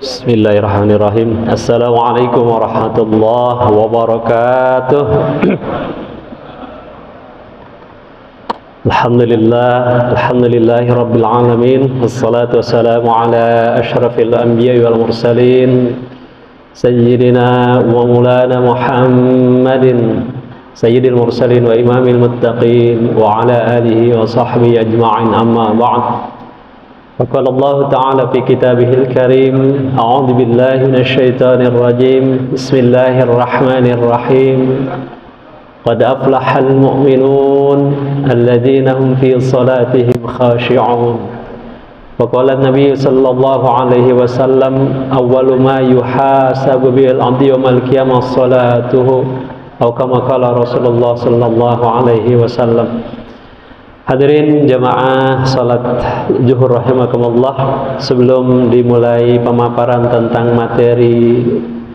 Bismillahirrahmanirrahim. Assalamualaikum warahmatullahi wabarakatuh. Alhamdulillahi rabbil alamin. Wassalatu wassalamu ala asyrafil anbiya'i wal mursalin sayyidina wa maulana Muhammadin sayyidil mursalin wa imamil muttaqin wa ala alihi wa sahbihi ajma'in, amma ba'd. وقال الله تعالى في كتابه الكريم: أعوذ بالله من الشيطان الرجيم بسم الله الرحمن الرحيم قد أفلح المؤمنون الذين هم في صلاتهم خاشعون. وقال النبي صلى الله عليه وسلم: أول ما يحاسب به العبد يوم القيامة صلاته، أو كما قال رسول الله صلى الله عليه وسلم. Hadirin jamaah salat zuhur rahimakumullah, sebelum dimulai pemaparan tentang materi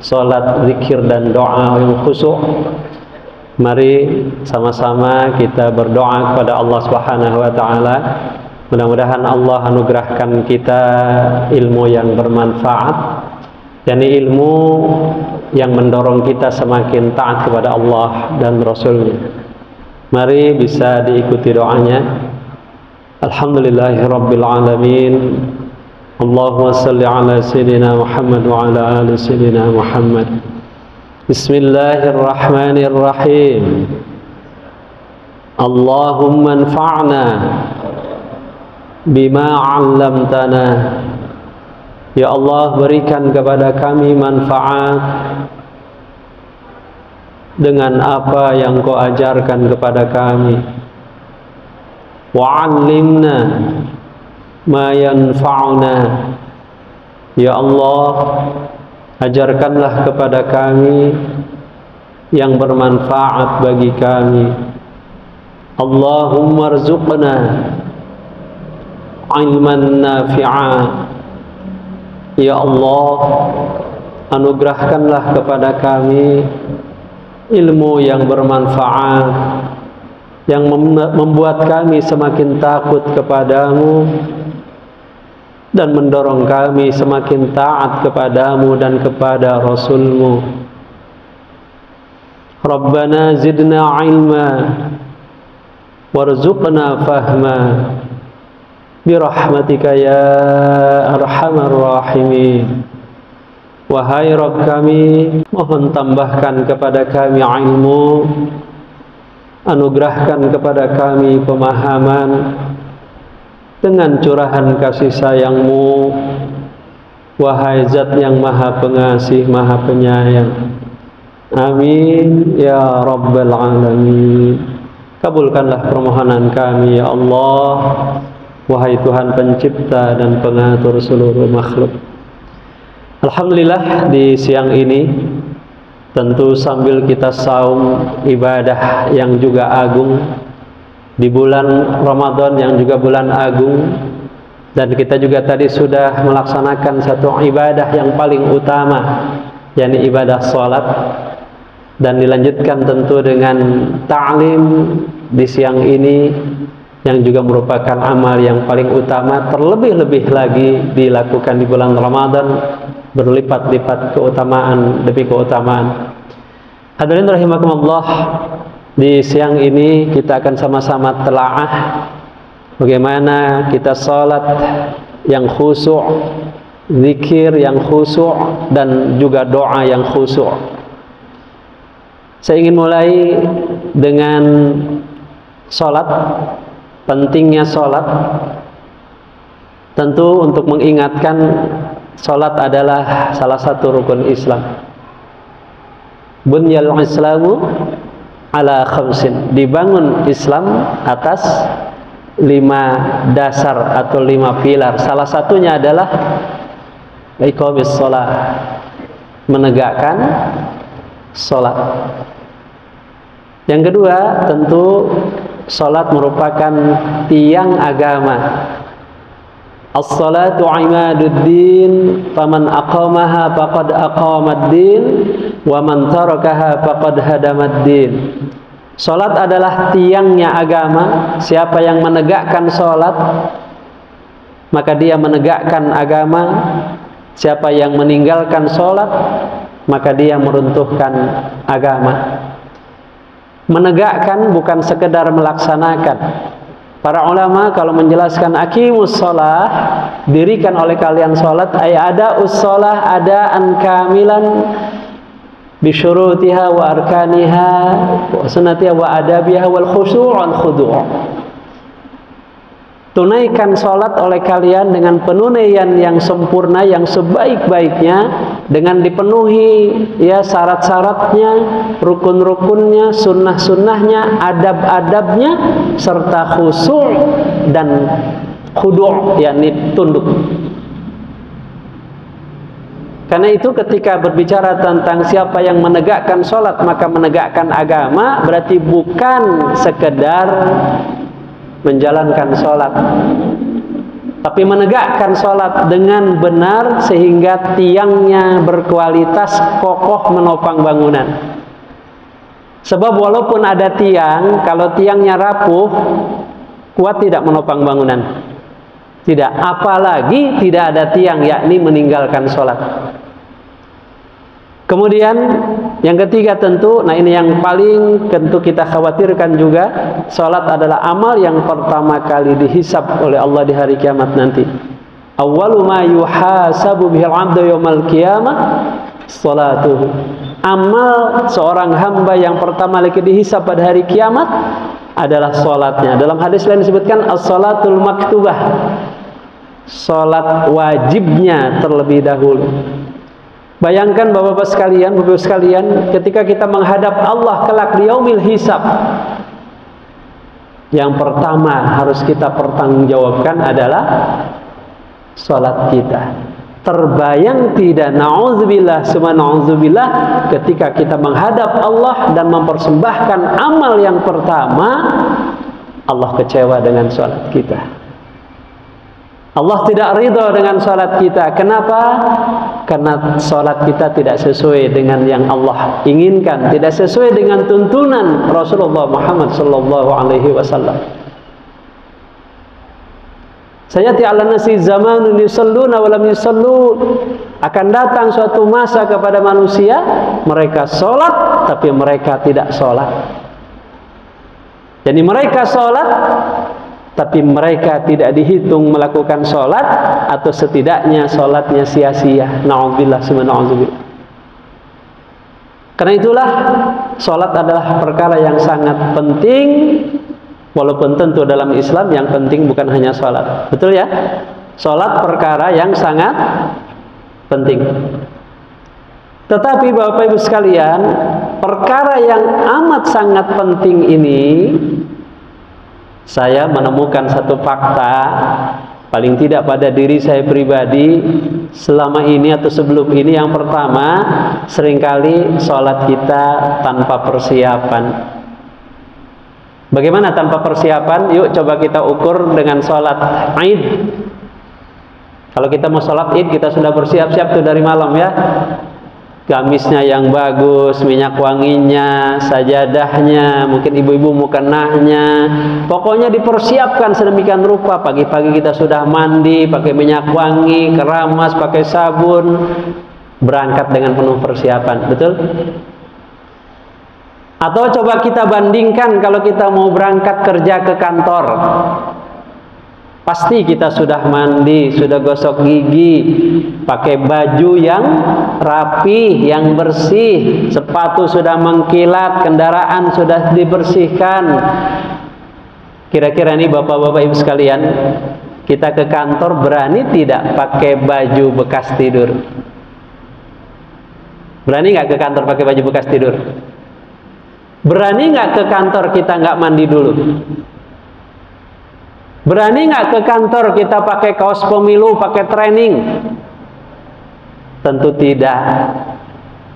salat, zikir dan doa yang khusyuk, mari sama-sama kita berdoa kepada Allah Subhanahu wa taala. Mudah-mudahan Allah anugerahkan kita ilmu yang bermanfaat, yakni ilmu yang mendorong kita semakin taat kepada Allah dan Rasul-Nya. Mari bisa diikuti doanya. Alhamdulillahirabbil alamin. Allahumma shalli ala sayyidina Muhammad wa ala ali sayyidina Muhammad. Bismillahirrahmanirrahim. Allahumma anfa'na bima 'allamtana. Ya Allah, berikan kepada kami manfaat dengan apa yang Kau ajarkan kepada kami. Wa'allimna ma yanfa'una. Ya Allah, ajarkanlah kepada kami yang bermanfaat bagi kami. Allahumma rzuqna ilman nafi'a. Ya Allah, anugerahkanlah kepada kami ilmu yang bermanfaat, yang membuat kami semakin takut kepadamu dan mendorong kami semakin taat kepadamu dan kepada Rasulmu. Rabbana zidna ilma warzuqna fahma birahmatika ya arhamar rahimin. Wahai Rabb kami, mohon tambahkan kepada kami ilmu, anugerahkan kepada kami pemahaman dengan curahan kasih sayang-Mu, wahai Zat yang Maha Pengasih, Maha Penyayang. Amin ya Rabbal Alamin. Kabulkanlah permohonan kami ya Allah, wahai Tuhan pencipta dan pengatur seluruh makhluk. Alhamdulillah, di siang ini tentu sambil kita saum ibadah yang juga agung di bulan Ramadan yang juga bulan agung, dan kita juga tadi sudah melaksanakan satu ibadah yang paling utama, yakni ibadah salat, dan dilanjutkan tentu dengan ta'lim di siang ini yang juga merupakan amal yang paling utama, terlebih-lebih lagi dilakukan di bulan Ramadan, berlipat-lipat keutamaan demi keutamaan. Hadirin rahimakumullah, di siang ini kita akan sama-sama telaah bagaimana kita salat yang khusyuk, zikir yang khusyuk, dan juga doa yang khusyuk. Saya ingin mulai dengan salat, pentingnya salat. Tentu untuk mengingatkan, salat adalah salah satu rukun Islam. Bunyal Islamu ala khamsin. Dibangun Islam atas 5 dasar atau 5 pilar. Salah satunya adalah iqamis shalah, menegakkan salat. Yang kedua, tentu salat merupakan tiang agama. As-salatu imaduddin, faman aqamaha faqad aqamaddin, wa man tarakaha faqad hadamaddin. Salat adalah tiangnya agama. Siapa yang menegakkan salat, maka dia menegakkan agama. Siapa yang meninggalkan sholat, maka dia meruntuhkan agama. Menegakkan bukan sekedar melaksanakan. Para ulama kalau menjelaskan aqimus sholah, dirikan oleh kalian sholat, ay ada us-sholah adaan kamilan bisyurutiha wa arkaniha wa sunnatiha wa adabiha wal khusyu' wal khudu'. Tunaikan sholat oleh kalian dengan penunaian yang sempurna, yang sebaik-baiknya, dengan dipenuhi ya syarat-syaratnya, rukun-rukunnya, sunnah-sunnahnya, adab-adabnya, serta khusyuk dan khudu', yakni tunduk. Karena itu ketika berbicara tentang siapa yang menegakkan sholat maka menegakkan agama, berarti bukan sekedar menjalankan sholat, tapi menegakkan sholat dengan benar sehingga tiangnya berkualitas kokoh menopang bangunan. Sebab walaupun ada tiang, kalau tiangnya rapuh, kuat tidak menopang bangunan? Tidak, apalagi tidak ada tiang, yakni meninggalkan sholat. Kemudian yang ketiga tentu, nah ini yang paling tentu kita khawatirkan juga, salat adalah amal yang pertama kali dihisab oleh Allah di hari kiamat nanti. Awwalu ma yuhasabu bihil 'abdu yaumal qiyamah salatuhu. Amal seorang hamba yang pertama kali dihisab pada hari kiamat adalah salatnya. Dalam hadis lain disebutkan as-salatul maktubah. Salat wajibnya terlebih dahulu. Bayangkan Bapak-bapak sekalian, Bapak sekalian, ketika kita menghadap Allah kelak di yaumil hisab, yang pertama harus kita pertanggungjawabkan adalah salat kita. Terbayang tidak, na'udzubillah summa na'udzubillah, ketika kita menghadap Allah dan mempersembahkan amal yang pertama, Allah kecewa dengan salat kita. Allah tidak ridha dengan salat kita. Kenapa? Karena salat kita tidak sesuai dengan yang Allah inginkan, tidak sesuai dengan tuntunan Rasulullah Muhammad sallallahu alaihi wasallam. Sayati 'alan nasi zamanun yusalluna wa lam yusallu. Akan datang suatu masa kepada manusia, mereka salat tapi mereka tidak salat. Jadi mereka salat tapi mereka tidak dihitung melakukan sholat, atau setidaknya sholatnya sia-sia. Na'udzubillah summa na'udzubillah. Karena itulah sholat adalah perkara yang sangat penting, walaupun tentu dalam Islam yang penting bukan hanya sholat. Betul ya? Sholat perkara yang sangat penting. Tetapi Bapak Ibu sekalian, perkara yang amat sangat penting ini, saya menemukan satu fakta, paling tidak pada diri saya pribadi selama ini atau sebelum ini. Yang pertama, seringkali sholat kita tanpa persiapan. Bagaimana tanpa persiapan? Yuk coba kita ukur dengan sholat Id. Kalau kita mau sholat Id, kita sudah bersiap-siap tuh dari malam ya. Gamisnya yang bagus, minyak wanginya, sajadahnya, mungkin ibu-ibu mukenahnya, pokoknya dipersiapkan sedemikian rupa. Pagi-pagi kita sudah mandi, pakai minyak wangi, keramas, pakai sabun, berangkat dengan penuh persiapan. Betul? Atau coba kita bandingkan kalau kita mau berangkat kerja ke kantor. Pasti kita sudah mandi, sudah gosok gigi, pakai baju yang rapi, yang bersih, sepatu sudah mengkilat, kendaraan sudah dibersihkan. Kira-kira nih Bapak-bapak Ibu sekalian, kita ke kantor berani tidak pakai baju bekas tidur? Berani nggak ke kantor pakai baju bekas tidur? Berani nggak ke kantor kita nggak mandi dulu? Berani nggak ke kantor kita pakai kaos pemilu, pakai training? Tentu tidak.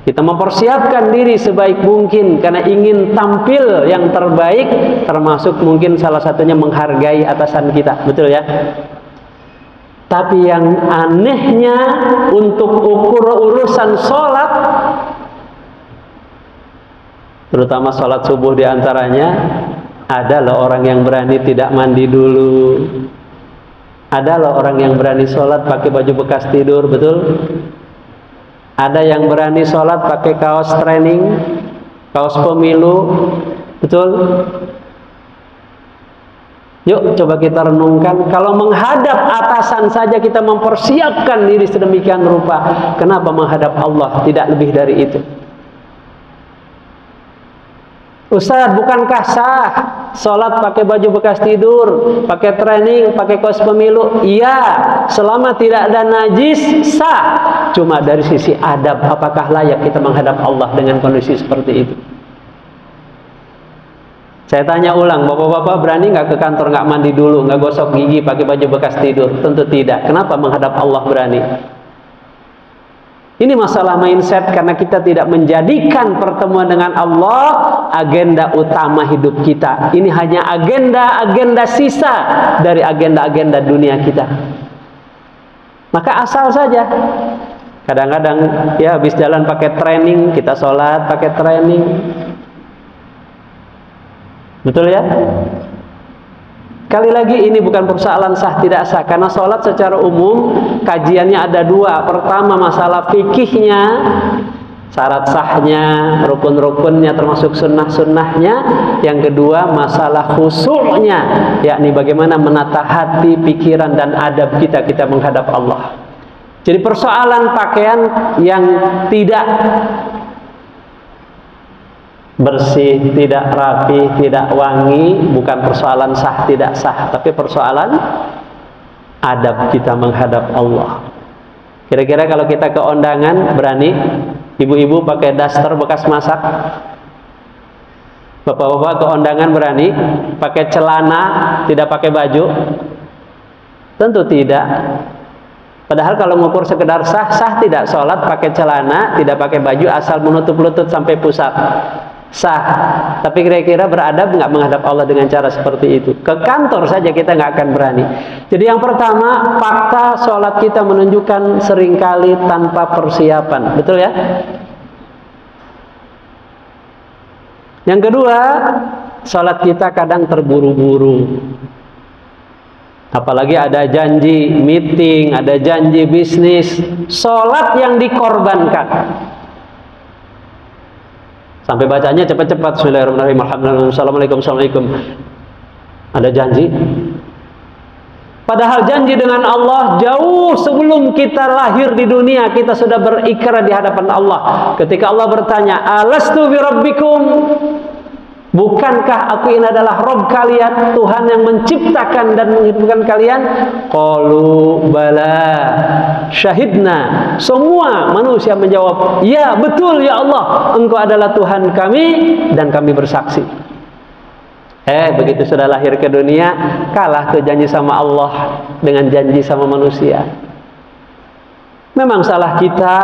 Kita mempersiapkan diri sebaik mungkin karena ingin tampil yang terbaik, termasuk mungkin salah satunya menghargai atasan kita. Betul ya? Tapi yang anehnya untuk ukur urusan sholat, terutama sholat subuh diantaranya, adalah orang yang berani tidak mandi dulu. Ada loh orang yang berani sholat pakai baju bekas tidur, betul? Ada yang berani sholat pakai kaos training, kaos pemilu, betul? Yuk coba kita renungkan, kalau menghadap atasan saja kita mempersiapkan diri sedemikian rupa, kenapa menghadap Allah tidak lebih dari itu? Ustaz, bukankah sah sholat pakai baju bekas tidur, pakai training, pakai kaos pemilu? Iya, selama tidak ada najis sah. Cuma dari sisi adab, apakah layak kita menghadap Allah dengan kondisi seperti itu? Saya tanya ulang, bapak-bapak berani nggak ke kantor nggak mandi dulu, nggak gosok gigi pakai baju bekas tidur? Tentu tidak. Kenapa menghadap Allah berani? Ini masalah mindset, karena kita tidak menjadikan pertemuan dengan Allah agenda utama hidup kita. Ini hanya agenda-agenda sisa dari agenda-agenda dunia kita. Maka asal saja. Kadang-kadang ya habis jalan pakai training, kita sholat pakai training. Betul ya? Kali lagi ini bukan persoalan sah tidak sah, karena sholat secara umum kajiannya ada dua. Pertama masalah fikihnya, syarat sahnya, rukun-rukunnya termasuk sunnah-sunnahnya. Yang kedua masalah khusyuknya, yakni bagaimana menata hati, pikiran dan adab kita menghadap Allah. Jadi persoalan pakaian yang tidak bersih, tidak rapi, tidak wangi, bukan persoalan sah tidak sah, tapi persoalan adab kita menghadap Allah. Kira-kira kalau kita ke undangan, berani ibu-ibu pakai daster bekas masak? Bapak-bapak ke undangan berani pakai celana, tidak pakai baju? Tentu tidak. Padahal kalau mengukur sekedar sah, sah tidak sholat pakai celana, tidak pakai baju, asal menutup lutut sampai pusat? Sah. Tapi kira-kira beradab nggak menghadap Allah dengan cara seperti itu? Ke kantor saja kita nggak akan berani. Jadi yang pertama, fakta sholat kita menunjukkan seringkali tanpa persiapan. Betul ya? Yang kedua, sholat kita kadang terburu-buru. Apalagi ada janji meeting, ada janji bisnis, sholat yang dikorbankan. Sampai bacanya cepat-cepat, bismillahirrahmanirrahim, alhamdulillah, assalamualaikum, assalamualaikum. Ada janji. Padahal janji dengan Allah jauh sebelum kita lahir di dunia, kita sudah berikrar di hadapan Allah. Ketika Allah bertanya, alastu bi rabbikum? Bukankah aku ini adalah Rabb kalian, Tuhan yang menciptakan dan menghidupkan kalian? Qalu bala syahidna. Semua manusia menjawab, ya betul ya Allah, Engkau adalah Tuhan kami dan kami bersaksi. Begitu sudah lahir ke dunia, kalah tuh janji sama Allah dengan janji sama manusia. Memang salah kita,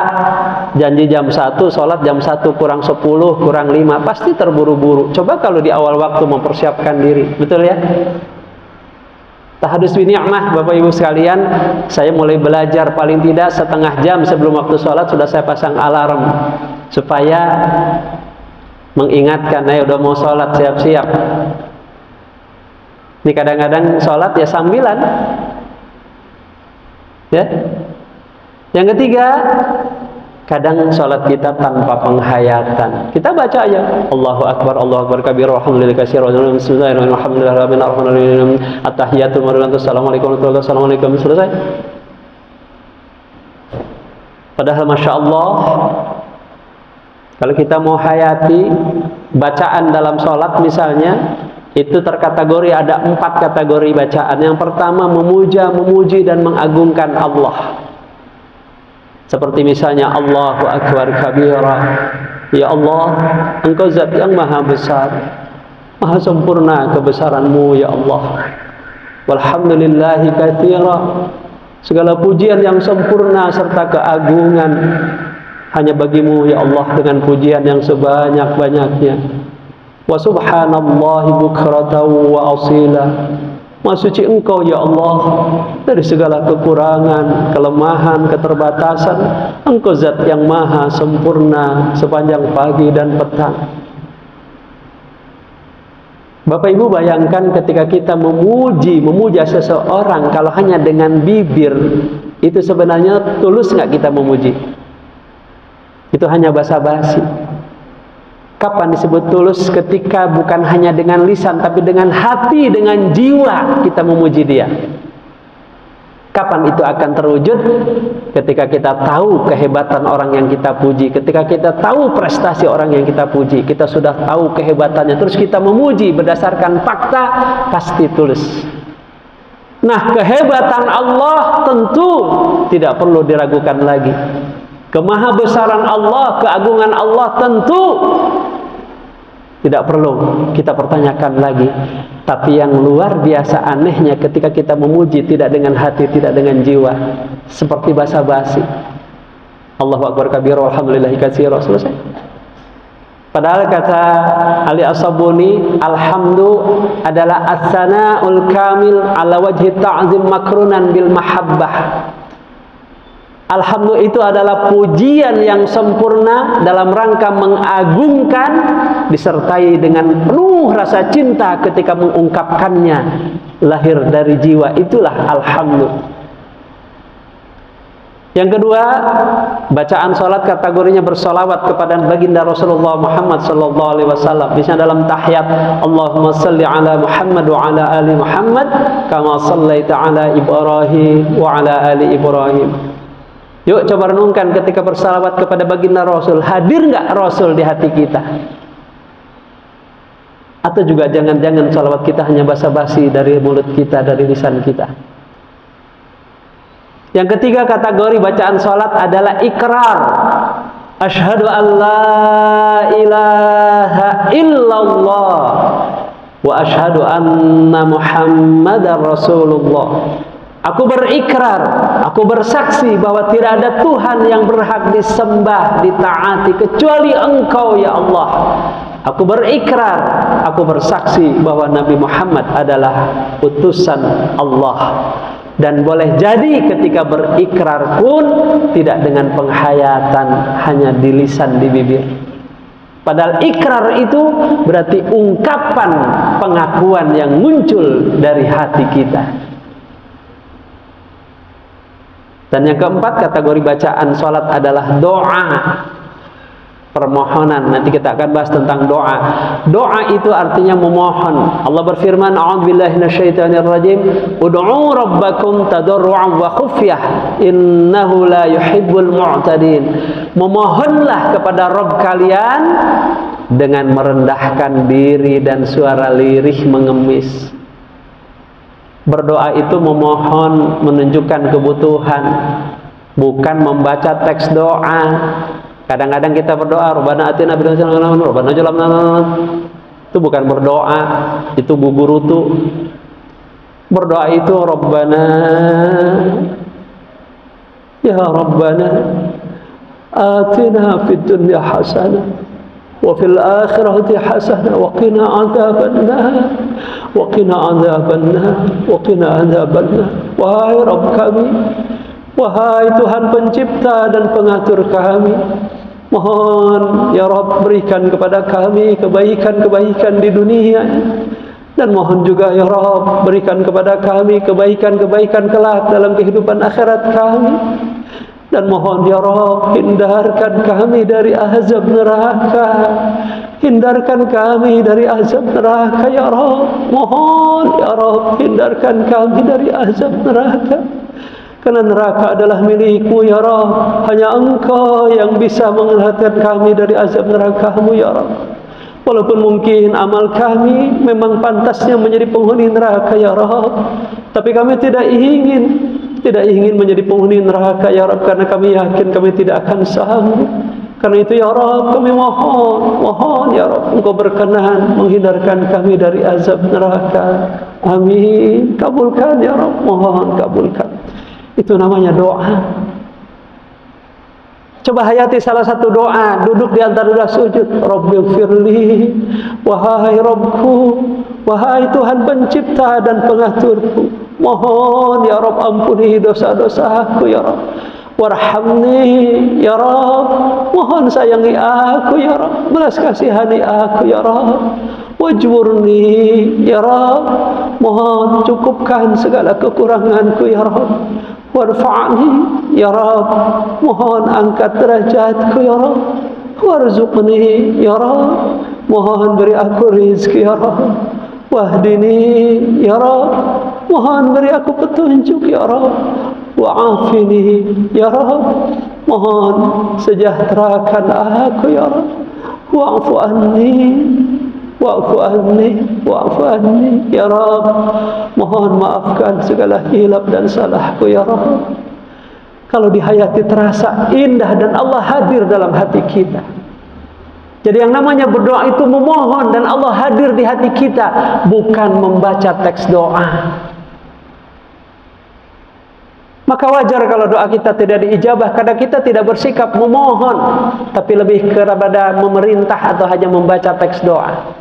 janji jam 1, sholat jam 1 kurang 10, kurang 5, pasti terburu-buru. Coba kalau di awal waktu mempersiapkan diri, betul ya? Tahadus bi ni'mah, Bapak Ibu sekalian, saya mulai belajar paling tidak setengah jam sebelum waktu sholat sudah saya pasang alarm, supaya mengingatkan, ayo udah mau sholat, siap-siap. Ini kadang-kadang sholat ya sambilan, ya. Yang ketiga, kadang sholat kita tanpa penghayatan. Kita baca aja, Allahu Akbar, Allahu Akbar kabir, alhamdulillah katsir, bismillahirrahmanirrahim, alhamdulillahirrahmanirrahim, at-tahiyatul marwiyatu, assalamualaikum warahmatullahi wabarakatuh, assalamualaikum, selesai. Padahal Masya Allah, kalau kita mau hayati bacaan dalam sholat misalnya, itu terkategori ada 4 kategori bacaan. Yang pertama, memuja, memuji dan mengagungkan Allah. Seperti misalnya Allahu Akbar kabira, ya Allah, Engkau zat yang maha besar, maha sempurna kebesaranmu ya Allah. Walhamdulillahi katsira, segala pujian yang sempurna serta keagungan hanya bagimu ya Allah, dengan pujian yang sebanyak-banyaknya. Wa subhanallahi bukratan wa asila, Maha suci Engkau ya Allah dari segala kekurangan, kelemahan, keterbatasan. Engkau zat yang maha sempurna sepanjang pagi dan petang. Bapak Ibu bayangkan ketika kita memuja seseorang, kalau hanya dengan bibir, itu sebenarnya tulus nggak kita memuji? Itu hanya basa-basi. Kapan disebut tulus? Ketika bukan hanya dengan lisan, tapi dengan hati, dengan jiwa kita memuji dia. Kapan itu akan terwujud? Ketika kita tahu kehebatan orang yang kita puji, ketika kita tahu prestasi orang yang kita puji, kita sudah tahu kehebatannya, terus kita memuji berdasarkan fakta, pasti tulus. Nah, kehebatan Allah tentu tidak perlu diragukan lagi. Kemahabesaran Allah, keagungan Allah tentu tidak perlu kita pertanyakan lagi. Tapi yang luar biasa anehnya ketika kita memuji tidak dengan hati, tidak dengan jiwa, seperti basa-basi. Allahu Akbar kabir walhamdulillahi katsira, selesai. Padahal kata Ali As-Sabuni, alhamdu adalah as-sana'ul kamil ala wajhi ta'zim makrunan bil mahabbah. Alhamdulillah itu adalah pujian yang sempurna dalam rangka mengagungkan, disertai dengan penuh rasa cinta ketika mengungkapkannya, lahir dari jiwa. Itulah alhamdulillah. Yang kedua, bacaan salat kategorinya bersolawat kepada baginda Rasulullah Muhammad sallallahu alaihi wasallam. Misalnya dalam tahiyat, Allahumma salli ala Muhammad wa ala ali Muhammad kama sallaita ala Ibrahim wa ala ali Ibrahim. Yuk coba renungkan ketika bersalawat kepada baginda Rasul, hadir nggak Rasul di hati kita? Atau juga jangan-jangan salawat kita hanya basa-basi dari mulut kita, dari lisan kita? Yang ketiga kategori bacaan salat adalah ikrar. Asyhadu an la ilaha illallah wa asyhadu anna Muhammadar Rasulullah. Aku berikrar, aku bersaksi bahwa tidak ada Tuhan yang berhak disembah, ditaati kecuali Engkau ya Allah. Aku berikrar, aku bersaksi bahwa Nabi Muhammad adalah utusan Allah. Dan boleh jadi ketika berikrar pun tidak dengan penghayatan, hanya di lisan, di bibir. Padahal ikrar itu berarti ungkapan pengakuan yang muncul dari hati kita. Dan yang keempat kategori bacaan salat adalah doa, permohonan. Nanti kita akan bahas tentang doa. Doa itu artinya memohon. Allah berfirman, a'udzubillahi minasyaitonirrajim, ud'u rabbakum tadarru'an wa khufyah innahu la yuhibbul mu'tadin. Memohonlah kepada Rabb kalian dengan merendahkan diri dan suara lirih mengemis. Berdoa itu memohon, menunjukkan kebutuhan, bukan membaca teks doa. Kadang-kadang kita berdoa, Rabbana atina fid dunya hasanah, Rabbana adzlamna. Itu bukan berdoa, itu buburutu. Berdoa itu Rabbana, ya Rabbana atina fid dunya hasanah wa fil akhirati hasanah wa qina adzabannar wa qina adzabannar wa qina adzabannar. Wahai Rabb kami, wahai Tuhan pencipta dan pengatur kami, mohon ya Rabb berikan kepada kami kebaikan-kebaikan di dunia, dan mohon juga ya Rabb berikan kepada kami kebaikan-kebaikan kelak dalam kehidupan akhirat kami. Dan mohon ya Rabb hindarkan kami dari azab neraka, hindarkan kami dari azab neraka ya Rabb. Mohon ya Rabb hindarkan kami dari azab neraka, karena neraka adalah milikmu ya Rabb. Hanya Engkau yang bisa mengeluarkan kami dari azab neraka-Mu ya Rabb. Walaupun mungkin amal kami memang pantasnya menjadi penghuni neraka ya Rabb, tapi kami tidak ingin menjadi penghuni neraka ya Rabb, karena kami yakin kami tidak akan sanggup. Karena itu ya Rabb, kami mohon ya Rabb, Engkau berkenan menghindarkan kami dari azab neraka. Amin. Kabulkan ya Rabb, mohon kabulkan. Itu namanya doa. Coba hayati salah satu doa, duduk di antara dua sujud. Rabbighfirli, wahai Rabbku, wahai Tuhan pencipta dan pengaturku, mohon ya Rabb ampuni dosa-dosaku ya Rabb. Warhamni ya Rabb, mohon sayangi aku ya Rabb, belas kasihani aku ya Rabb. wajburni ya Rabb, mohon cukupkan segala kekuranganku ya Rabb, warfa'ni ya Rabb, mohon angkat derajatku ya Rabb, warzuqni ya Rabb, mohon beri aku rezeki ya Rabb, wahdini ya Rabb, mohon beri aku petunjuk ya Rabb, wa'afini ya Rabb, mohon sejahterakan aku ya Rabb, wa'fu anni wa'fu anni wa'fu anni ya Rabb, mohon maafkan segala hilap dan salahku ya Rabb. Kalau dihayati terasa indah dan Allah hadir dalam hati kita. Jadi yang namanya berdoa itu memohon dan Allah hadir di hati kita, bukan membaca teks doa. Maka wajar kalau doa kita tidak diijabah karena kita tidak bersikap memohon, tapi lebih kepada memerintah atau hanya membaca teks doa.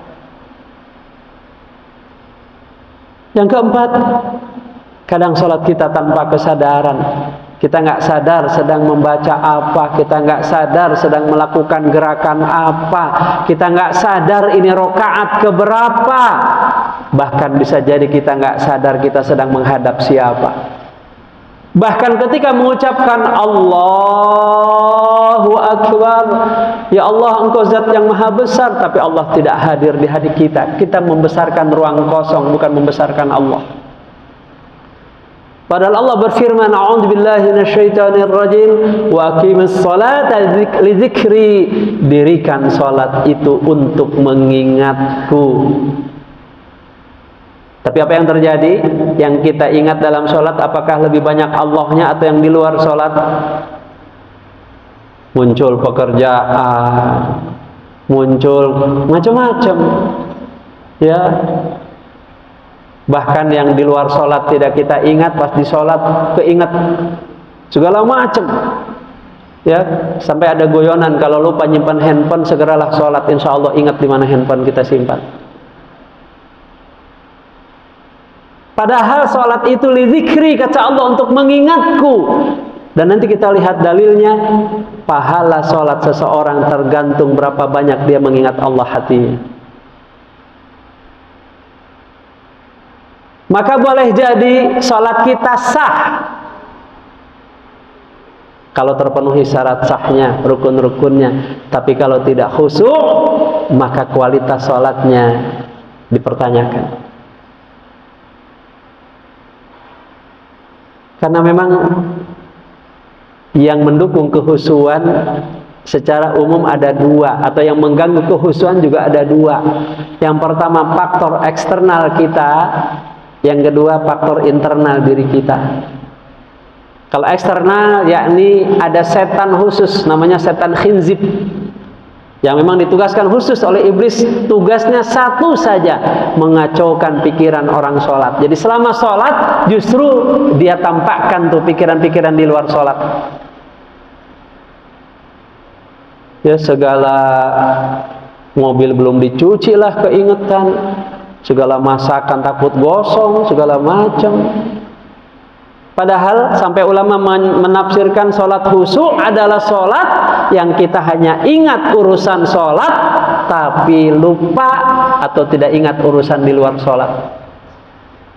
Yang keempat, kadang sholat kita tanpa kesadaran. Kita nggak sadar sedang membaca apa, kita nggak sadar sedang melakukan gerakan apa, kita nggak sadar ini rokaat keberapa. Bahkan bisa jadi kita nggak sadar kita sedang menghadap siapa. Bahkan ketika mengucapkan Allahu Akbar, ya Allah Engkau zat yang maha besar, tapi Allah tidak hadir di hati kita. Kita membesarkan ruang kosong, bukan membesarkan Allah. Padahal Allah berfirman, a'udzubillahi minasyaitonirrajim, wa aqimis sholata li dzikri, dirikan salat itu untuk mengingatku. Tapi apa yang terjadi? Yang kita ingat dalam sholat, apakah lebih banyak Allahnya atau yang di luar sholat? Muncul pekerjaan, muncul macam-macam, ya. Bahkan yang di luar sholat tidak kita ingat, pas di sholat keinget segala macam, ya. Sampai ada goyonan, kalau lupa nyimpan handphone, segeralah sholat, insya Allah ingat di mana handphone kita simpan. Padahal sholat itu lidzikri, kata Allah, untuk mengingatku. Dan nanti kita lihat dalilnya, pahala sholat seseorang tergantung berapa banyak dia mengingat Allah hatinya. Maka boleh jadi sholat kita sah kalau terpenuhi syarat sahnya, rukun-rukunnya. Tapi kalau tidak khusyuk, maka kualitas sholatnya dipertanyakan. Karena memang yang mendukung kehusuan secara umum ada dua, atau yang mengganggu kehusuan juga ada dua. Yang pertama faktor eksternal kita, yang kedua faktor internal diri kita. Kalau eksternal, yakni ada setan khusus, namanya setan khinzib, yang memang ditugaskan khusus oleh iblis. Tugasnya satu saja, mengacaukan pikiran orang sholat. Jadi selama sholat justru dia tampakkan tuh pikiran-pikiran di luar sholat. Ya, segala mobil belum dicuci lah keingetan, segala masakan takut gosong, segala macam. Padahal sampai ulama menafsirkan sholat khusyuk adalah sholat yang kita hanya ingat urusan sholat, tapi lupa atau tidak ingat urusan di luar sholat.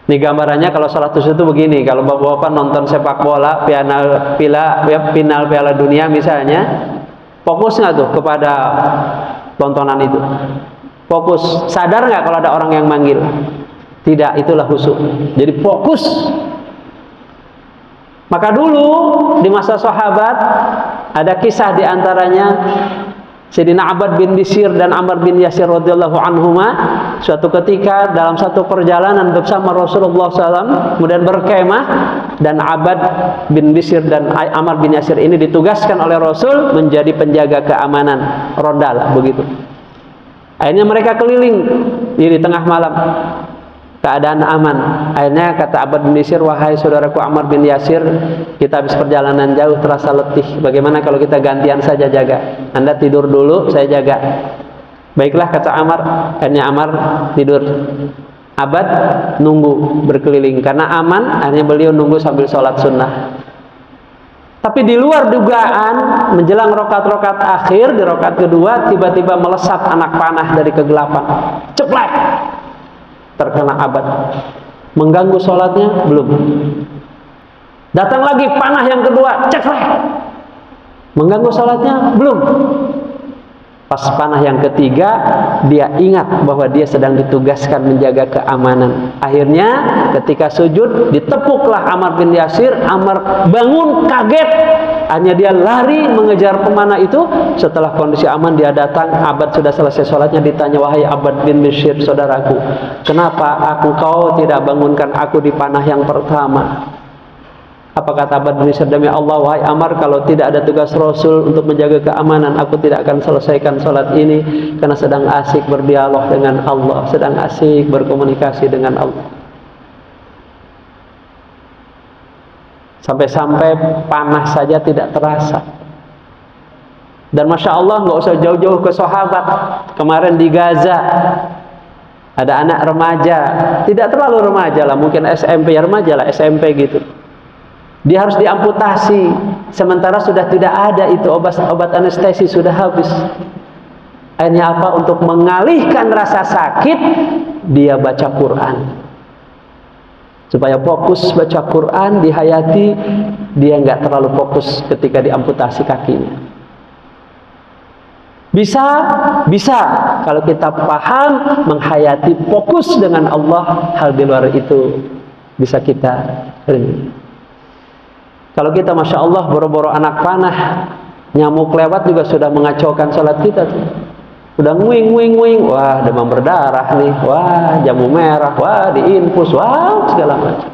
Ini gambarannya kalau sholat khusyuk itu begini. Kalau bapak-bapak nonton sepak bola, final Piala Dunia misalnya, fokus nggak tuh kepada tontonan itu? Fokus. Sadar nggak kalau ada orang yang manggil? Tidak, itulah khusyuk. Jadi fokus. Maka dulu di masa sahabat ada kisah diantaranya Sayyidina Abbad bin Bishr dan Ammar bin Yasir radhiyallahu anhuma. Suatu ketika dalam satu perjalanan bersama Rasulullah SAW, kemudian berkemah, dan Abbad bin Bishr dan Ammar bin Yasir ini ditugaskan oleh Rasul menjadi penjaga keamanan, ronda lah begitu. Akhirnya mereka keliling di tengah malam, keadaan aman. Akhirnya kata Abbad bin Bishr, wahai saudaraku Ammar bin Yasir, kita habis perjalanan jauh terasa letih. Bagaimana kalau kita gantian saja jaga? Anda tidur dulu, saya jaga. Baiklah, kata Ammar. Akhirnya Ammar tidur, Abbad nunggu berkeliling karena aman. Akhirnya beliau nunggu sambil sholat sunnah. Tapi di luar dugaan, menjelang rokaat-rokaat akhir, di rokaat kedua, tiba-tiba melesat anak panah dari kegelapan. Ceplak! Terkena Abad. Mengganggu sholatnya? Belum. Datang lagi panah yang kedua, ceplak! Mengganggu sholatnya? Belum. Pas panah yang ketiga, dia ingat bahwa dia sedang ditugaskan menjaga keamanan. Akhirnya ketika sujud, ditepuklah Ammar bin Yasir. Ammar bangun kaget, hanya dia lari mengejar pemanah itu. Setelah kondisi aman, dia datang. Abad sudah selesai sholatnya, ditanya, wahai Abad bin Bishir, saudaraku, kenapa kau tidak bangunkan aku di panah yang pertama? Apa kata Abad bin Bishir? Demi Allah, wahai Ammar, kalau tidak ada tugas Rasul untuk menjaga keamanan, aku tidak akan selesaikan sholat ini, karena sedang asik berdialog dengan Allah, sedang asik berkomunikasi dengan Allah. Sampai-sampai panah saja tidak terasa. Dan Masya Allah, nggak usah jauh-jauh ke sahabat. Kemarin di Gaza ada anak remaja, tidak terlalu remaja lah, mungkin SMP, ya remaja lah, SMP gitu. Dia harus diamputasi, sementara sudah tidak ada itu obat anestesi, sudah habis. Akhirnya apa? Untuk mengalihkan rasa sakit, dia baca Quran. Supaya fokus baca Quran, dihayati, dia nggak terlalu fokus ketika diamputasi kakinya. Bisa kalau kita paham, menghayati, fokus dengan Allah, hal di luar itu bisa kita rindu. Kalau kita Masya Allah boro-boro anak panah, nyamuk lewat juga sudah mengacaukan sholat kita tuh. Udah nguing, wah demam berdarah nih, wah jamu merah, wah diinfus, wah segala macam.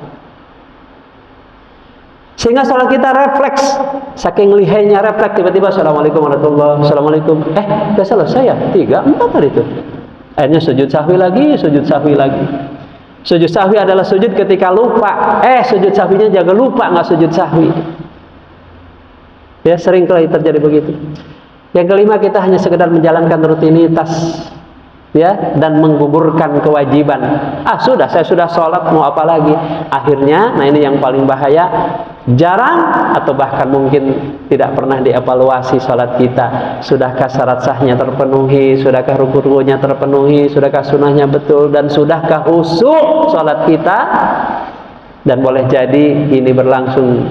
Sehingga sholat kita refleks, saking lihainya refleks, tiba-tiba Assalamualaikum warahmatullahi wabarakatuh, Assalamualaikum, udah selesai ya, 3, 4 kali itu. Akhirnya sujud sahwi lagi. Sujud sahwi adalah sujud ketika lupa. Sujud sahwinya jaga lupa, nggak sujud sahwi. Ya, sering kali terjadi begitu. Yang kelima, kita hanya sekedar menjalankan rutinitas, ya, dan menggugurkan kewajiban. Sudah, saya sudah sholat, mau apa lagi? Akhirnya, nah ini yang paling bahaya, jarang atau bahkan mungkin tidak pernah dievaluasi sholat kita. Sudahkah syarat sahnya terpenuhi? Sudahkah rukun-rukunnya terpenuhi? Sudahkah sunnahnya betul? Dan sudahkah khusyuk sholat kita? Dan boleh jadi ini berlangsung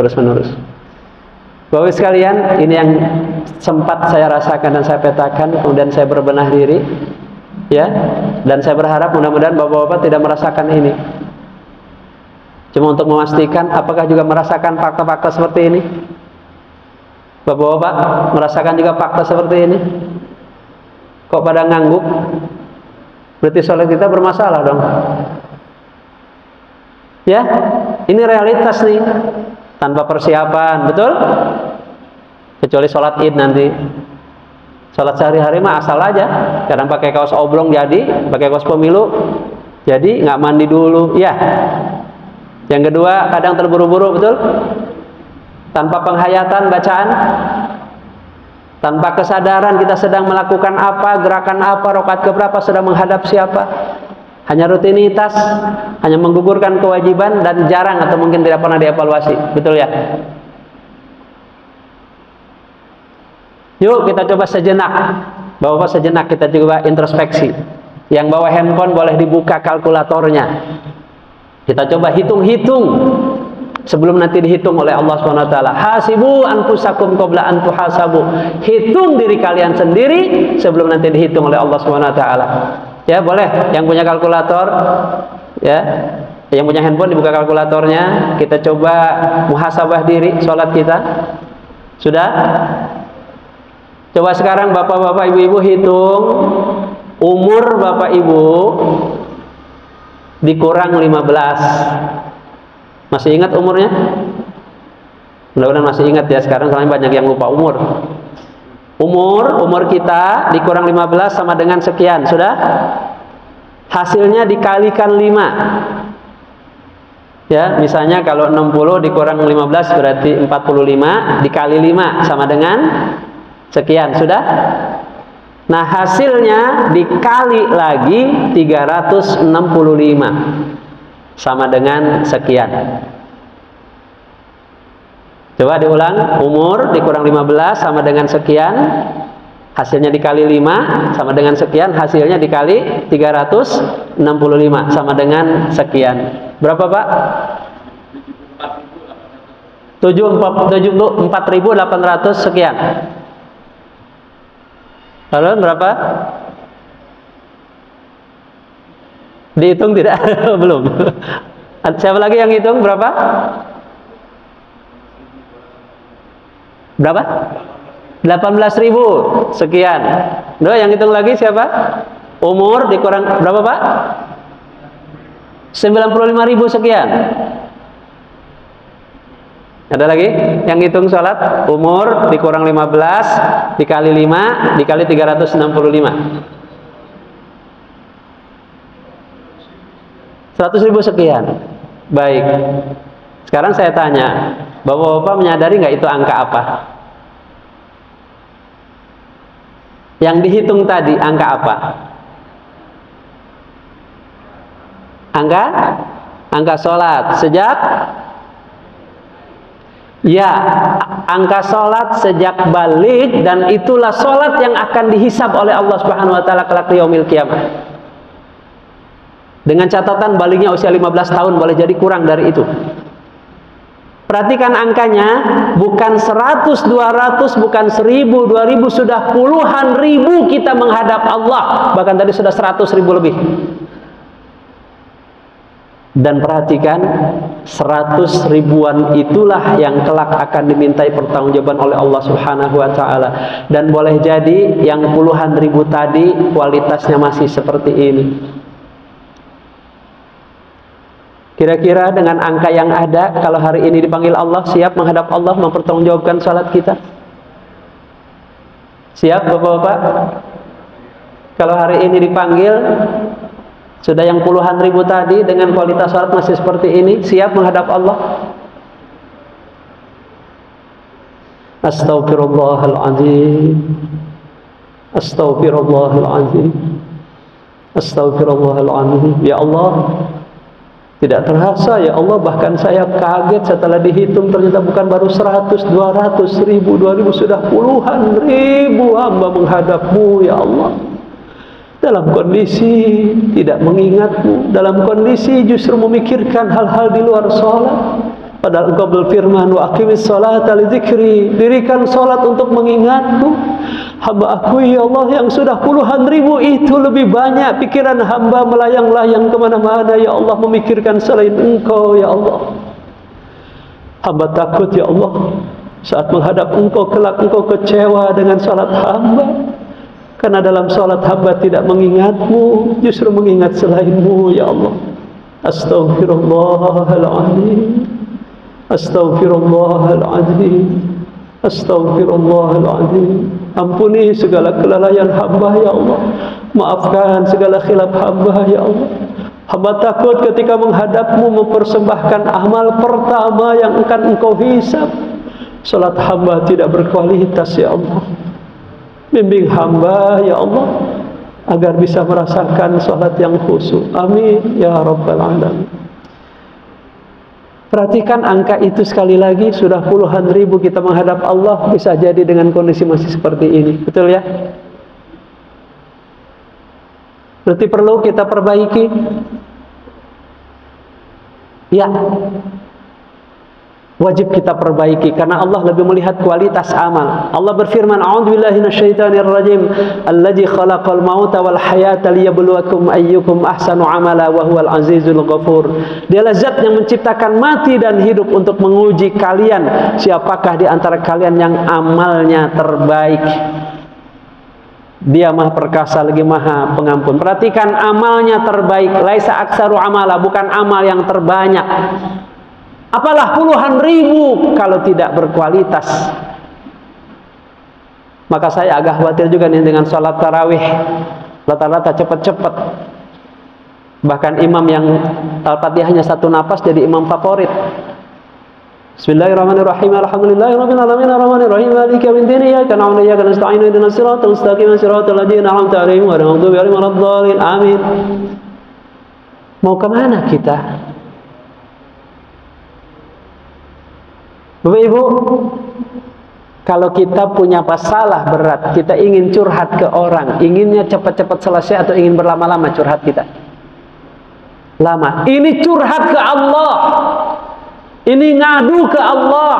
terus-menerus. Bapak sekalian, ini yang sempat saya rasakan dan saya petakan, kemudian saya berbenah diri, ya. Dan saya berharap mudah-mudahan bapak-bapak tidak merasakan ini. Cuma untuk memastikan, apakah juga merasakan fakta-fakta seperti ini? Bapak-bapak merasakan juga fakta seperti ini? Kok pada ngangguk? Berarti sholat kita bermasalah dong. Ya, ini realitas nih. Tanpa persiapan, betul? Kecuali sholat id nanti. Sholat sehari-hari mah asal aja. Kadang pakai kaos oblong jadi, pakai kaos pemilu jadi, nggak mandi dulu. Ya. Yang kedua, kadang terburu-buru, betul? Tanpa penghayatan bacaan, tanpa kesadaran kita sedang melakukan apa, gerakan apa, rakaat keberapa, sedang menghadap siapa. Hanya rutinitas, hanya menggugurkan kewajiban, dan jarang atau mungkin tidak pernah dievaluasi. Betul ya? Yuk kita coba sejenak. Bapak sejenak kita coba introspeksi. Yang bawa handphone boleh dibuka kalkulatornya. Kita coba hitung-hitung sebelum nanti dihitung oleh Allah SWT. Hasibu anfusakum qabla an tuhasabu. Hitung diri kalian sendiri sebelum nanti dihitung oleh Allah SWT. Ya, boleh yang punya kalkulator, ya, yang punya handphone dibuka kalkulatornya. Kita coba muhasabah diri sholat kita. Sudah? Coba sekarang bapak-bapak, ibu-ibu hitung umur bapak ibu dikurang 15. Masih ingat umurnya? Mudah-mudahan masih ingat ya. Sekarang soalnya banyak yang lupa umur. Umur kita dikurang 15 sama dengan sekian. Sudah? Hasilnya dikalikan 5. Ya, misalnya kalau 60 dikurang 15 berarti 45, dikali 5 sama dengan sekian. Sudah? Nah, hasilnya dikali lagi 365 sama dengan sekian. Coba diulang, umur dikurang 15 sama dengan sekian, hasilnya dikali 5 sama dengan sekian, hasilnya dikali 365 sama dengan sekian. Berapa Pak? 4.800 sekian. Lalu berapa? Dihitung tidak? Belum. Siapa lagi yang hitung berapa? Berapa? 18.000 sekian. Doa yang hitung lagi siapa? Umur dikurang berapa Pak? 95.000 sekian. Ada lagi yang hitung sholat? Umur dikurang 15 dikali 5 dikali 365. 100.000 sekian. Baik. Sekarang saya tanya, Bapak-bapak menyadari nggak itu angka apa? Yang dihitung tadi angka apa? Angka sholat sejak angka sholat sejak balik, dan itulah sholat yang akan dihisab oleh Allah Subhanahu wa taala kelak di yaumil qiyamah. Dengan catatan baliknya usia 15 tahun, boleh jadi kurang dari itu. Perhatikan angkanya, bukan 100, 200, bukan 1000, 2000, sudah puluhan ribu kita menghadap Allah. Bahkan tadi sudah 100.000 lebih. Dan perhatikan, 100 ribuan itulah yang kelak akan dimintai pertanggungjawaban oleh Allah Subhanahu wa taala. Dan boleh jadi yang puluhan ribu tadi kualitasnya masih seperti ini. Kira-kira dengan angka yang ada, kalau hari ini dipanggil Allah, siap menghadap Allah mempertanggungjawabkan salat kita? Siap Bapak-bapak? Kalau hari ini dipanggil, sudah yang puluhan ribu tadi dengan kualitas salat masih seperti ini, siap menghadap Allah? Astaghfirullahaladzim. Astaghfirullahaladzim. Astaghfirullahaladzim. Ya Allah, tidak terasa ya Allah, bahkan saya kaget setelah dihitung ternyata bukan baru 100, 200, 1000, 2000, sudah puluhan ribu hamba menghadapmu ya Allah. Dalam kondisi tidak mengingatmu, dalam kondisi justru memikirkan hal-hal di luar sholat. Padahal Engkau berfirman, wa aqimis sholata li dzikri, dirikan sholat untuk mengingatku. Hamba aku ya Allah yang sudah puluhan ribu itu lebih banyak pikiran hamba melayang-layang kemana-mana ya Allah, memikirkan selain Engkau ya Allah. Hamba takut ya Allah, saat menghadap Engkau kelak Engkau kecewa dengan salat hamba, karena dalam salat hamba tidak mengingatmu, justru mengingat selainmu ya Allah. Astaghfirullahaladzim. Astaghfirullahaladzim. Astaghfirullahaladzim. Ampuni segala kelalaian hamba ya Allah. Maafkan segala khilaf hamba ya Allah. Hamba takut ketika menghadapmu mempersembahkan amal pertama yang akan Engkau hisab, salat hamba tidak berkualitas ya Allah. Bimbing hamba ya Allah agar bisa merasakan salat yang khusyuk. Amin ya rabbal alamin. Perhatikan angka itu sekali lagi, sudah puluhan ribu kita menghadap Allah, bisa jadi dengan kondisi masih seperti ini. Betul ya? Berarti perlu kita perbaiki. Ya, wajib kita perbaiki karena Allah lebih melihat kualitas amal. Allah berfirman, a'udzubillahi minasyaitonirrajim, allazi khalaqal mauta wal hayata liyabluwakum ayyukum ahsanu amala wa huwal azizul ghafur. Dialah zat yang menciptakan mati dan hidup untuk menguji kalian, siapakah di antara kalian yang amalnya terbaik. Dia maha perkasa lagi maha pengampun. Perhatikan, amalnya terbaik, laisa aksaru amala, bukan amal yang terbanyak. Apalah puluhan ribu kalau tidak berkualitas. Maka saya agak khawatir juga nih dengan sholat tarawih, rata-rata cepat-cepat. Bahkan imam yang Al-Fatihahnya satu napas jadi imam favorit. Bismillahirrahmanirrahim. Alhamdulillahirabbil alamin arrahmanirrahim maliki yaumiddin iyyaka na'budu wa iyyaka nasta'in ihdinas siratal mustaqim siratal ladzina an'amta 'alaihim ghairil maghdubi 'alaihim waladdallin. Amin. Mau kemana kita? Bapak Ibu, kalau kita punya masalah berat, kita ingin curhat ke orang, inginnya cepat-cepat selesai atau ingin berlama-lama curhat kita? Lama. Ini curhat ke Allah. Ini ngadu ke Allah.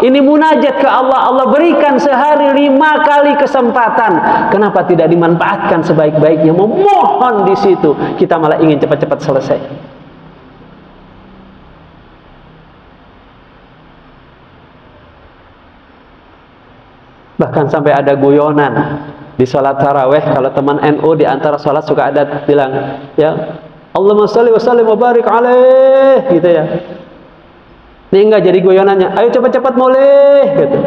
Ini munajat ke Allah. Allah berikan sehari 5 kali kesempatan. Kenapa tidak dimanfaatkan sebaik-baiknya? Memohon di situ. Kita malah ingin cepat-cepat selesai. Bahkan sampai ada guyonan di sholat taraweh. Kalau teman NU di antara sholat suka ada bilang, ya, Allahumma sholli wa sallim wa barik alaih, gitu ya. Ini enggak jadi goyonannya, ayo cepat-cepat mulai, gitu.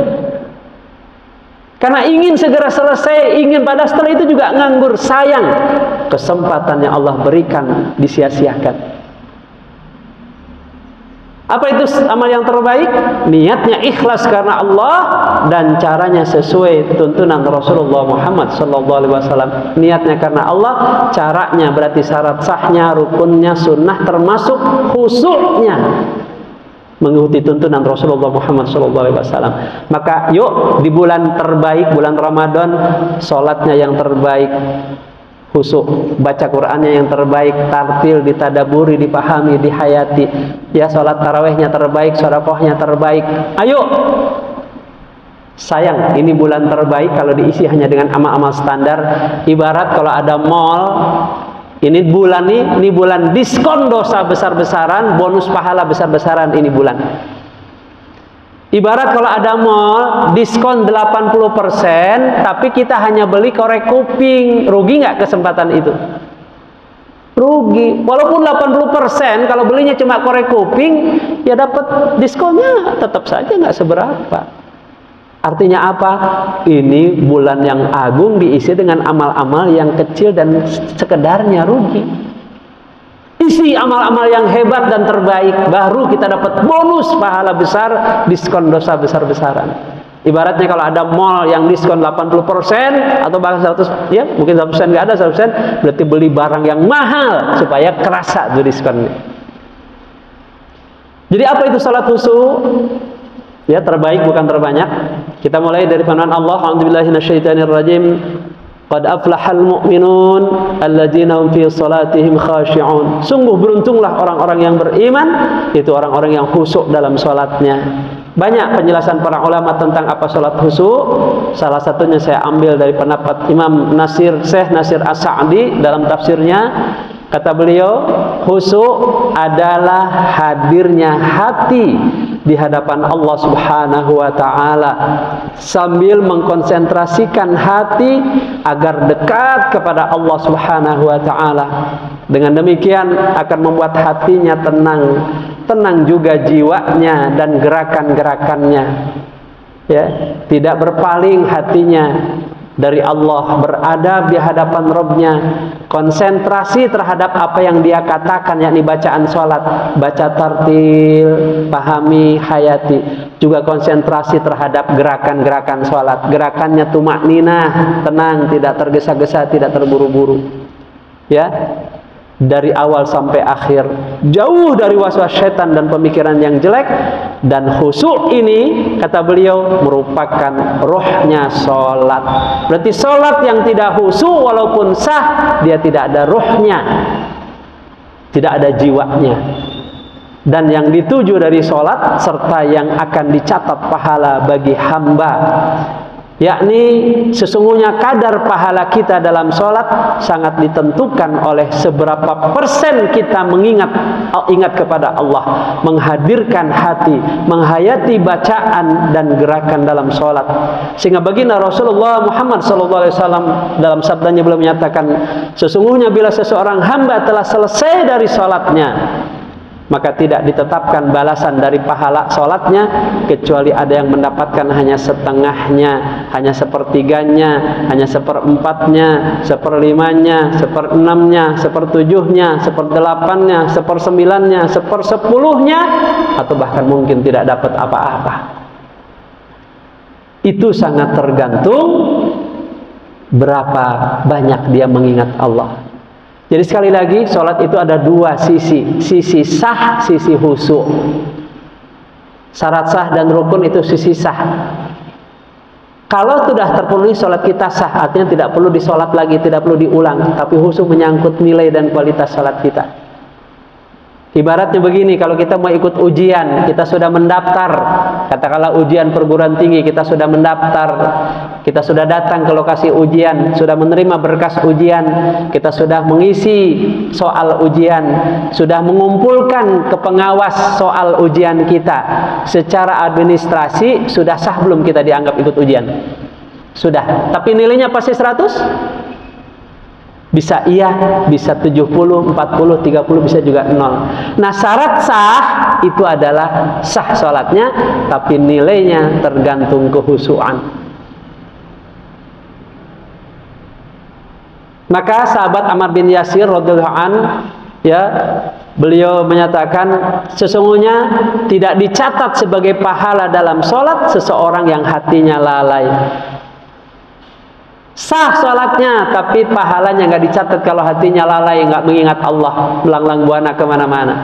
Karena ingin segera selesai, ingin pada setelah itu juga nganggur, sayang kesempatan yang Allah berikan disia-siakan. Apa itu amal yang terbaik? Niatnya ikhlas karena Allah dan caranya sesuai tuntunan Rasulullah Muhammad SAW. Niatnya karena Allah, caranya berarti syarat sahnya, rukunnya, sunnah, termasuk khusyuknya mengikuti tuntunan Rasulullah Muhammad SAW. Maka yuk di bulan terbaik, bulan Ramadan, sholatnya yang terbaik, khusyuk, baca Qur'annya yang terbaik, tartil, ditadaburi, dipahami, dihayati. Ya, sholat tarawehnya terbaik, sedekahnya terbaik. Ayo. Sayang, ini bulan terbaik kalau diisi hanya dengan amal-amal standar. Ibarat kalau ada mall, ini bulan diskon dosa besar-besaran, bonus pahala besar-besaran ini bulan. Ibarat kalau ada mall, diskon 80%, tapi kita hanya beli korek kuping. Rugi nggak kesempatan itu? Rugi. Walaupun 80%, kalau belinya cuma korek kuping, ya dapat diskonnya tetap saja nggak seberapa. Artinya apa? Ini bulan yang agung diisi dengan amal-amal yang kecil dan sekedarnya rugi. Isi amal-amal yang hebat dan terbaik, baru kita dapat bonus pahala besar, diskon dosa besar-besaran. Ibaratnya kalau ada mall yang diskon 80% atau bahkan 100%, ya mungkin 100% nggak ada 100%, berarti beli barang yang mahal supaya kerasa tuh diskonnya. Jadi apa itu salat khusyuk? Ya, terbaik bukan terbanyak. Kita mulai dari firman Allah, a'udzubillahi minasyaitonirrajim. Qad aflahal mu'minun alladzina hum fi salatihim khashi'un. Sungguh beruntunglah orang-orang yang beriman, itu orang-orang yang khusyuk dalam salatnya. Banyak penjelasan para ulama tentang apa salat khusyuk. Salah satunya saya ambil dari pendapat Imam Syekh Nasir As-Sa'di dalam tafsirnya. Kata beliau, khusyuk adalah hadirnya hati di hadapan Allah Subhanahu wa ta'ala sambil mengkonsentrasikan hati agar dekat kepada Allah Subhanahu wa ta'ala. Dengan demikian akan membuat hatinya tenang juga jiwanya dan gerakan-gerakannya, ya, tidak berpaling hatinya dari Allah, beradab di hadapan Rabb-Nya, konsentrasi terhadap apa yang dia katakan, yakni bacaan sholat, baca tartil, pahami, hayati. Juga konsentrasi terhadap gerakan-gerakan sholat, gerakannya tumakninah, tenang, tidak tergesa-gesa, tidak terburu-buru, ya, dari awal sampai akhir, jauh dari waswas syaitan dan pemikiran yang jelek. Dan khusyuk ini, kata beliau, merupakan rohnya sholat. Berarti sholat yang tidak khusyuk walaupun sah, dia tidak ada rohnya, tidak ada jiwanya. Dan yang dituju dari sholat serta yang akan dicatat pahala bagi hamba, yakni sesungguhnya kadar pahala kita dalam sholat sangat ditentukan oleh seberapa persen kita ingat kepada Allah, menghadirkan hati, menghayati bacaan dan gerakan dalam sholat. Sehingga baginda Rasulullah Muhammad SAW dalam sabdanya beliau menyatakan, sesungguhnya bila seseorang hamba telah selesai dari sholatnya, maka tidak ditetapkan balasan dari pahala sholatnya kecuali ada yang mendapatkan hanya setengahnya, hanya sepertiganya, hanya seperempatnya, seperlimanya, seperenamnya, sepertujuhnya, seperdelapannya, sepersembilannya, sepersepuluhnya, atau bahkan mungkin tidak dapat apa-apa. Itu sangat tergantung berapa banyak dia mengingat Allah. Jadi sekali lagi, sholat itu ada dua sisi, sisi sah, sisi khusyuk. Syarat sah dan rukun itu sisi sah. Kalau sudah terpenuhi sholat kita sah, artinya tidak perlu disolat lagi, tidak perlu diulang, tapi khusus menyangkut nilai dan kualitas sholat kita. Ibaratnya begini, kalau kita mau ikut ujian, kita sudah mendaftar, katakanlah ujian perguruan tinggi, kita sudah mendaftar, kita sudah datang ke lokasi ujian, sudah menerima berkas ujian, kita sudah mengisi soal ujian, sudah mengumpulkan ke pengawas soal ujian kita. Secara administrasi, sudah sah belum kita dianggap ikut ujian? Sudah, tapi nilainya pasti 100? Bisa iya, bisa 70, 40, 30, bisa juga 0. Nah, syarat sah itu adalah sah sholatnya, tapi nilainya tergantung kehusuan. Maka sahabat Ammar bin Yasir radhiyallahu an, ya, beliau menyatakan sesungguhnya tidak dicatat sebagai pahala dalam sholat seseorang yang hatinya lalai. Sah sholatnya, tapi pahalanya nggak dicatat kalau hatinya lalai, nggak mengingat Allah, melanglang buana kemana-mana.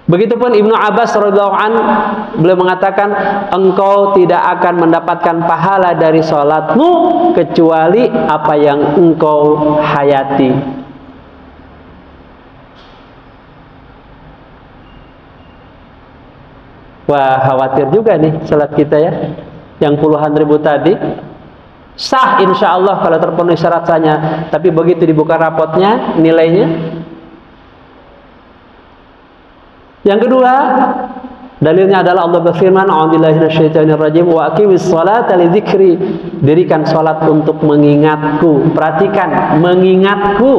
Begitupun Ibnu Abbas radhiyallahu an, beliau mengatakan, engkau tidak akan mendapatkan pahala dari sholatmu kecuali apa yang engkau hayati. Wah, khawatir juga nih sholat kita ya. Yang puluhan ribu tadi sah insya Allah kalau terpenuhi syarat sahnya, tapi begitu dibuka rapotnya nilainya. Yang kedua dalilnya adalah Allah berfirman, a'udzubillahi minasyaitonir rajim, wa aqimis sholata lidzikri, dirikan salat untuk mengingatku. Perhatikan, mengingatku,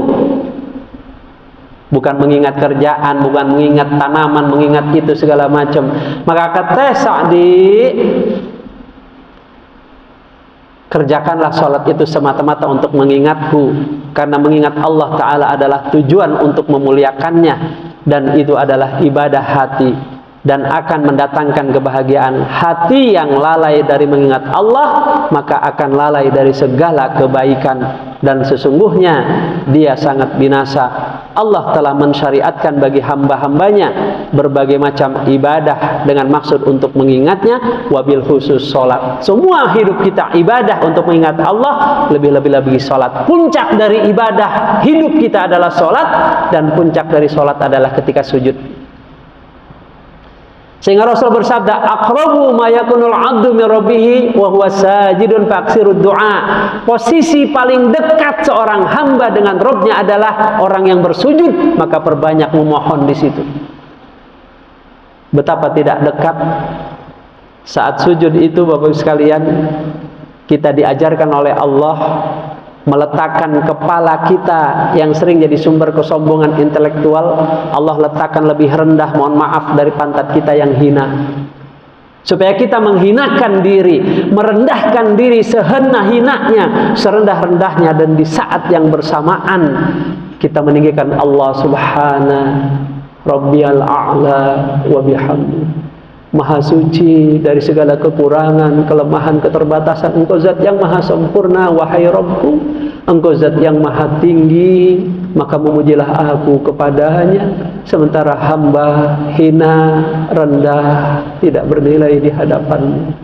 bukan mengingat kerjaan, bukan mengingat tanaman, mengingat itu segala macam. Maka kata Sa'di, kerjakanlah sholat itu semata-mata untuk mengingatku, karena mengingat Allah Ta'ala adalah tujuan untuk memuliakannya, dan itu adalah ibadah hati dan akan mendatangkan kebahagiaan. Hati yang lalai dari mengingat Allah maka akan lalai dari segala kebaikan, dan sesungguhnya dia sangat binasa. Allah telah mensyariatkan bagi hamba-hambanya berbagai macam ibadah dengan maksud untuk mengingatnya, wabil khusus sholat. Semua hidup kita ibadah untuk mengingat Allah, lebih-lebih lagi sholat. Puncak dari ibadah hidup kita adalah sholat, dan puncak dari sholat adalah ketika sujud. Sehingga Rasul bersabda, aqrabu ma yakunul 'abdu min rabbih wa huwa sajidun faksirud du'a. Posisi paling dekat seorang hamba dengan Rabbnya adalah orang yang bersujud, maka perbanyak memohon di situ. Betapa tidak dekat saat sujud itu, Bapak Ibu sekalian, kita diajarkan oleh Allah meletakkan kepala kita yang sering jadi sumber kesombongan intelektual, Allah letakkan lebih rendah, mohon maaf, dari pantat kita yang hina, supaya kita menghinakan diri, merendahkan diri sehina-hinanya, serendah-rendahnya, dan di saat yang bersamaan kita meninggikan Allah Subhanahu Rabbiyal A'la wa bihamdi. Maha suci dari segala kekurangan, kelemahan, keterbatasan. Engkau zat yang maha sempurna, wahai Rabbku. Engkau zat yang maha tinggi, maka memujilah aku kepadanya, sementara hamba hina, rendah, tidak bernilai di hadapanmu.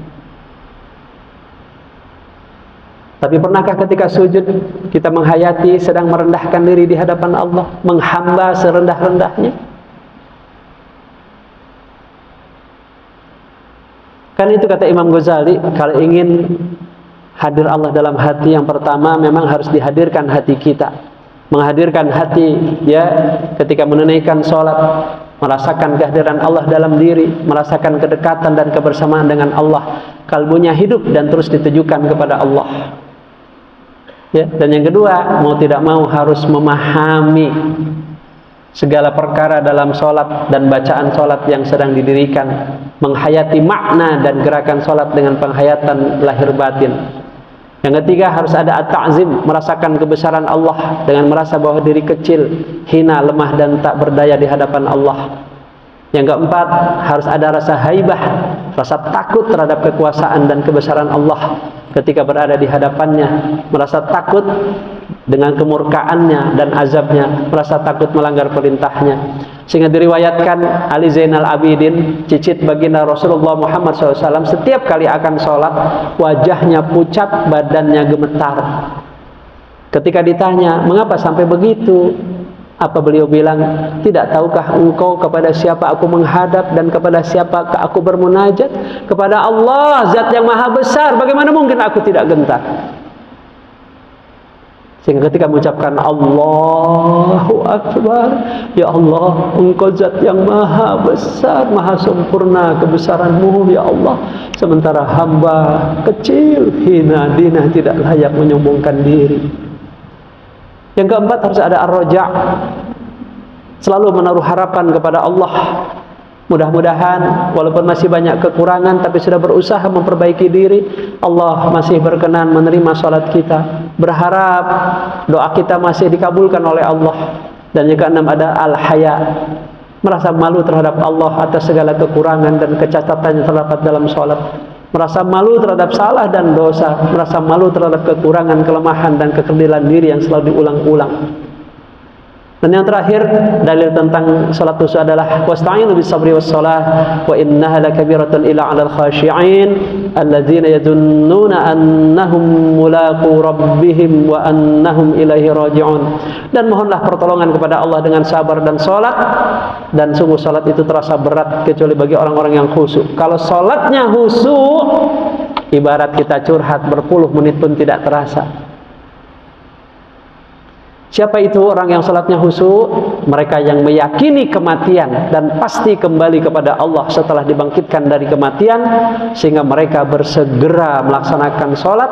Tapi pernahkah ketika sujud kita menghayati sedang merendahkan diri di hadapan Allah, menghamba serendah-rendahnya? Kan itu kata Imam Ghazali, kalau ingin hadir Allah dalam hati, yang pertama memang harus dihadirkan hati kita. Menghadirkan hati ya ketika menunaikan sholat, merasakan kehadiran Allah dalam diri, merasakan kedekatan dan kebersamaan dengan Allah. Kalbunya hidup dan terus ditujukan kepada Allah. Ya, dan yang kedua, mau tidak mau harus memahami segala perkara dalam sholat dan bacaan sholat yang sedang didirikan, menghayati makna dan gerakan sholat dengan penghayatan lahir batin. Yang ketiga, harus ada at-ta'zim, merasakan kebesaran Allah dengan merasa bahwa diri kecil, hina, lemah, dan tak berdaya di hadapan Allah. Yang keempat, harus ada rasa haibah, rasa takut terhadap kekuasaan dan kebesaran Allah ketika berada di hadapannya, merasa takut dengan kemurkaannya dan azabnya, merasa takut melanggar perintahnya. Sehingga diriwayatkan Ali Zainal Abidin, cicit baginda Rasulullah Muhammad SAW, setiap kali akan sholat wajahnya pucat, badannya gemetar. Ketika ditanya, mengapa sampai begitu? Apa beliau bilang, tidak tahukah engkau kepada siapa aku menghadap dan kepada siapa aku bermunajat? Kepada Allah, zat yang maha besar, bagaimana mungkin aku tidak gentar? Sehingga ketika mengucapkan Allahu Akbar, ya Allah, engkau zat yang maha besar, maha sempurna kebesaranmu ya Allah, sementara hamba kecil, hina dina, tidak layak menyombongkan diri. Yang keempat, harus ada ar-raja', selalu menaruh harapan kepada Allah. Mudah-mudahan walaupun masih banyak kekurangan, tapi sudah berusaha memperbaiki diri, Allah masih berkenan menerima salat kita. Berharap doa kita masih dikabulkan oleh Allah. Dan yang keenam ada al-haya', merasa malu terhadap Allah atas segala kekurangan dan kecacatan yang terdapat dalam salat. Merasa malu terhadap salah dan dosa, merasa malu terhadap kekurangan, kelemahan dan kekerdilan diri yang selalu diulang-ulang. Dan yang terakhir, dalil tentang salat khusyuk adalah wasta'inu bis-sabri was-shalah wa innaha lakabiratun illa 'alal khashi'in alladzina yadhunnuna annahum mulaqu rabbihim wa annahum ilaihi raji'un. Dan mohonlah pertolongan kepada Allah dengan sabar dan salat, dan sungguh salat itu terasa berat kecuali bagi orang-orang yang khusyuk. Kalau salatnya khusyuk, ibarat kita curhat berpuluh menit pun tidak terasa. Siapa itu orang yang salatnya khusyuk? Mereka yang meyakini kematian dan pasti kembali kepada Allah setelah dibangkitkan dari kematian, sehingga mereka bersegera melaksanakan salat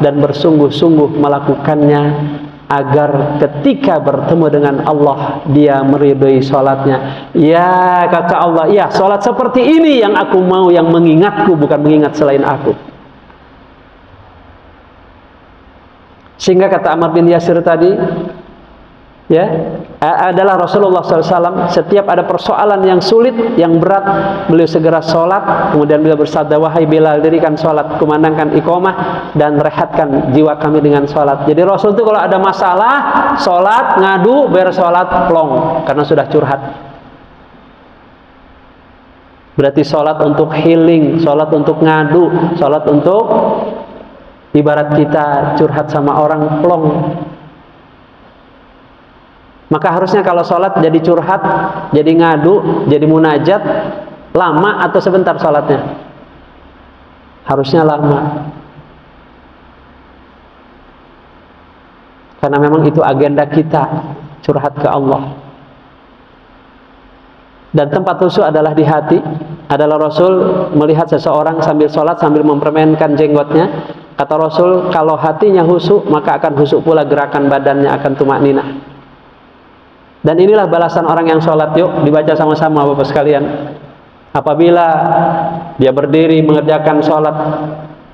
dan bersungguh-sungguh melakukannya agar ketika bertemu dengan Allah dia meridhai salatnya. Ya, kata Allah, ya, salat seperti ini yang aku mau, yang mengingatku, bukan mengingat selain aku. Sehingga kata Ammar bin Yasir tadi, ya, adalah Rasulullah SAW, setiap ada persoalan yang sulit, yang berat, beliau segera sholat. Kemudian beliau bersabda, wahai Bilal, dirikan sholat, kumandangkan iqamah, dan rehatkan jiwa kami dengan sholat. Jadi Rasul itu kalau ada masalah, sholat, ngadu, beres sholat, plong, karena sudah curhat. Berarti sholat untuk healing, sholat untuk ngadu, sholat untuk ibarat kita curhat sama orang, plong. Maka harusnya kalau sholat jadi curhat, jadi ngadu, jadi munajat, lama atau sebentar sholatnya? Harusnya lama. Karena memang itu agenda kita, curhat ke Allah. Dan tempat khusyuk adalah di hati. Adalah Rasul melihat seseorang sambil sholat, sambil mempermainkan jenggotnya. Kata Rasul, kalau hatinya khusyuk, maka akan khusyuk pula gerakan badannya, akan tumakninah. Dan inilah balasan orang yang sholat. Yuk dibaca sama-sama Bapak sekalian. Apabila dia berdiri mengerjakan sholat,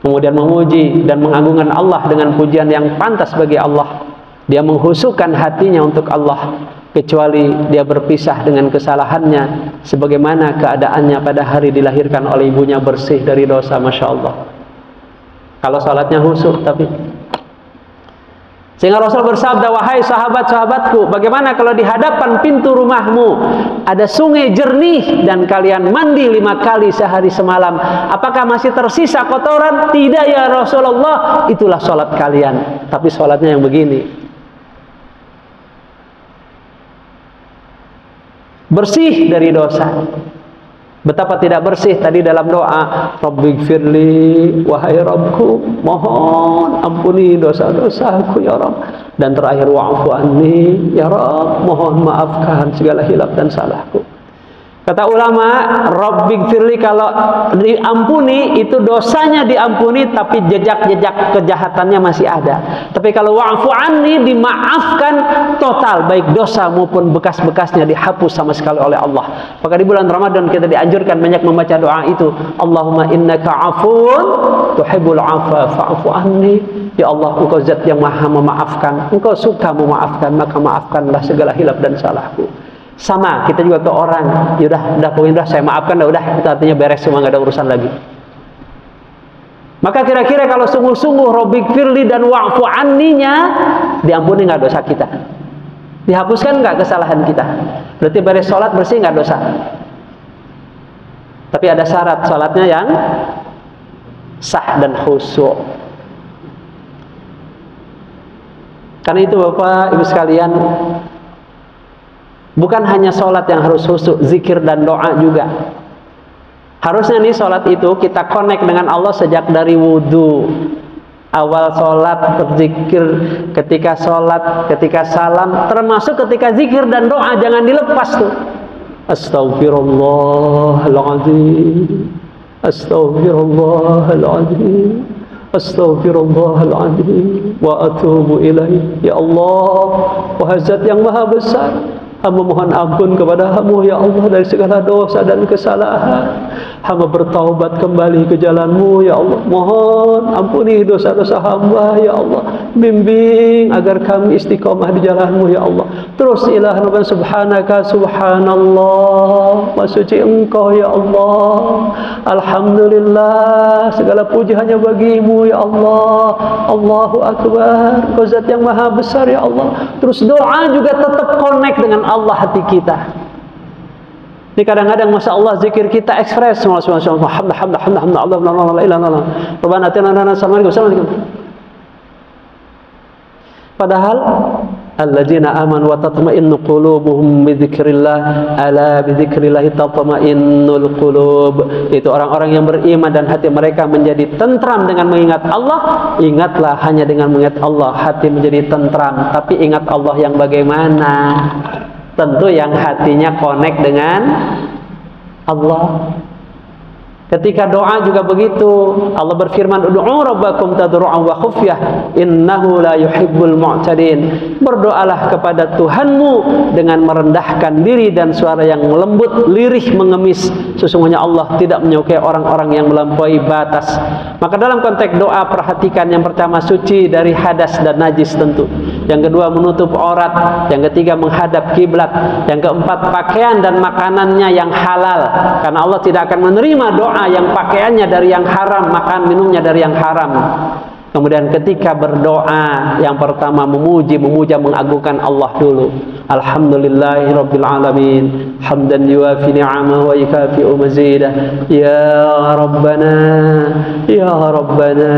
kemudian memuji dan mengagungkan Allah dengan pujian yang pantas bagi Allah, dia menghusyukkan hatinya untuk Allah, kecuali dia berpisah dengan kesalahannya sebagaimana keadaannya pada hari dilahirkan oleh ibunya, bersih dari dosa. Masya Allah. Kalau sholatnya khusyuk. Tapi sehingga Rasul bersabda, wahai sahabat-sahabatku, bagaimana kalau di hadapan pintu rumahmu ada sungai jernih dan kalian mandi 5 kali sehari semalam, apakah masih tersisa kotoran? Tidak ya Rasulullah. Itulah sholat kalian. Tapi sholatnya yang begini, bersih dari dosa. Betapa tidak bersih tadi dalam doa, Rabbighfirli, wahai Rabbku, mohon ampuni dosa-dosaku ya Rabb. Dan terakhir, wa'fu anni ya Rabb, mohon maafkan segala hilaf dan salahku. Kata ulama, Rabbighfirli kalau diampuni itu dosanya diampuni, tapi jejak-jejak kejahatannya masih ada. Tapi kalau wa'fu anni dimaafkan total, baik dosa maupun bekas-bekasnya dihapus sama sekali oleh Allah. Maka di bulan Ramadan kita dianjurkan banyak membaca doa itu. Allahumma innaka afun tuhibbul afwa fa'fu anni. Ya Allah, engkau zat yang maha memaafkan, engkau suka memaafkan, maka maafkanlah segala hilaf dan salahku. Sama kita juga ke orang, yaudah, pokoknya saya maafkan, udah, itu artinya beres semua, nggak ada urusan lagi. Maka kira-kira kalau sungguh-sungguh Rabbighfirli dan wa'fu anninya diampuni nggak dosa kita? Dihapuskan nggak kesalahan kita? Berarti beres sholat bersih nggak dosa? Tapi ada syarat, sholatnya yang sah dan khusyuk. Karena itu Bapak Ibu sekalian, bukan hanya sholat yang harus khusyuk, zikir dan doa juga. Harusnya nih sholat itu kita connect dengan Allah sejak dari wudhu, awal sholat, berzikir, ketika sholat, ketika salam, termasuk ketika zikir dan doa, jangan dilepas tuh. Astaghfirullahaladzim, astaghfirullahaladzim, astaghfirullahaladzim, wa atubu ilaih. Ya Allah, wahai Zat yang maha besar, hamba mohon ampun kepada Hamba ya Allah dari segala dosa dan kesalahan. Hamba bertaubat kembali ke jalan-Mu ya Allah. Mohon ampuni dosa-dosa hamba ya Allah. Bimbing agar kami istiqomah di jalan-Mu ya Allah. Terus ilah Rabbana subhanaka subhanallah, wa suci Engkau ya Allah. Alhamdulillah, segala puji hanya bagi-Mu ya Allah. Allahu akbar, Engkau Zat yang maha besar ya Allah. Terus doa juga tetap connect dengan Allah hati kita. Ini kadang-kadang Masya Allah zikir kita ekspres, padahal alladzina amanu wa tatma'innu qulubuhum bi dzikrillah, ala bi dzikrillah tatma'innul qulub. Itu orang-orang yang beriman dan hati mereka menjadi tentram dengan mengingat Allah. Ingatlah, hanya dengan mengingat Allah hati menjadi tentram. Tapi ingat Allah yang bagaimana? Tentu yang hatinya connect dengan Allah. Ketika doa juga begitu. Allah berfirman, "Ud'u rabbakum tadarru'an wa khufyah, innahu la yuhibbul mu'tadin." Berdoalah kepada Tuhanmu dengan merendahkan diri dan suara yang lembut, lirih mengemis. Sesungguhnya Allah tidak menyukai orang-orang yang melampaui batas. Maka dalam konteks doa perhatikan, yang pertama suci dari hadas dan najis tentu. Yang kedua menutup aurat, yang ketiga menghadap kiblat, yang keempat pakaian dan makanannya yang halal. Karena Allah tidak akan menerima doa yang pakaiannya dari yang haram, makan minumnya dari yang haram. Kemudian ketika berdoa, yang pertama memuja, mengagungkan Allah dulu. Alhamdulillahirabbil alamin, hamdan yuwafi ni'amahu wa yukafi'u mazidah. Ya Rabbana, ya Rabbana,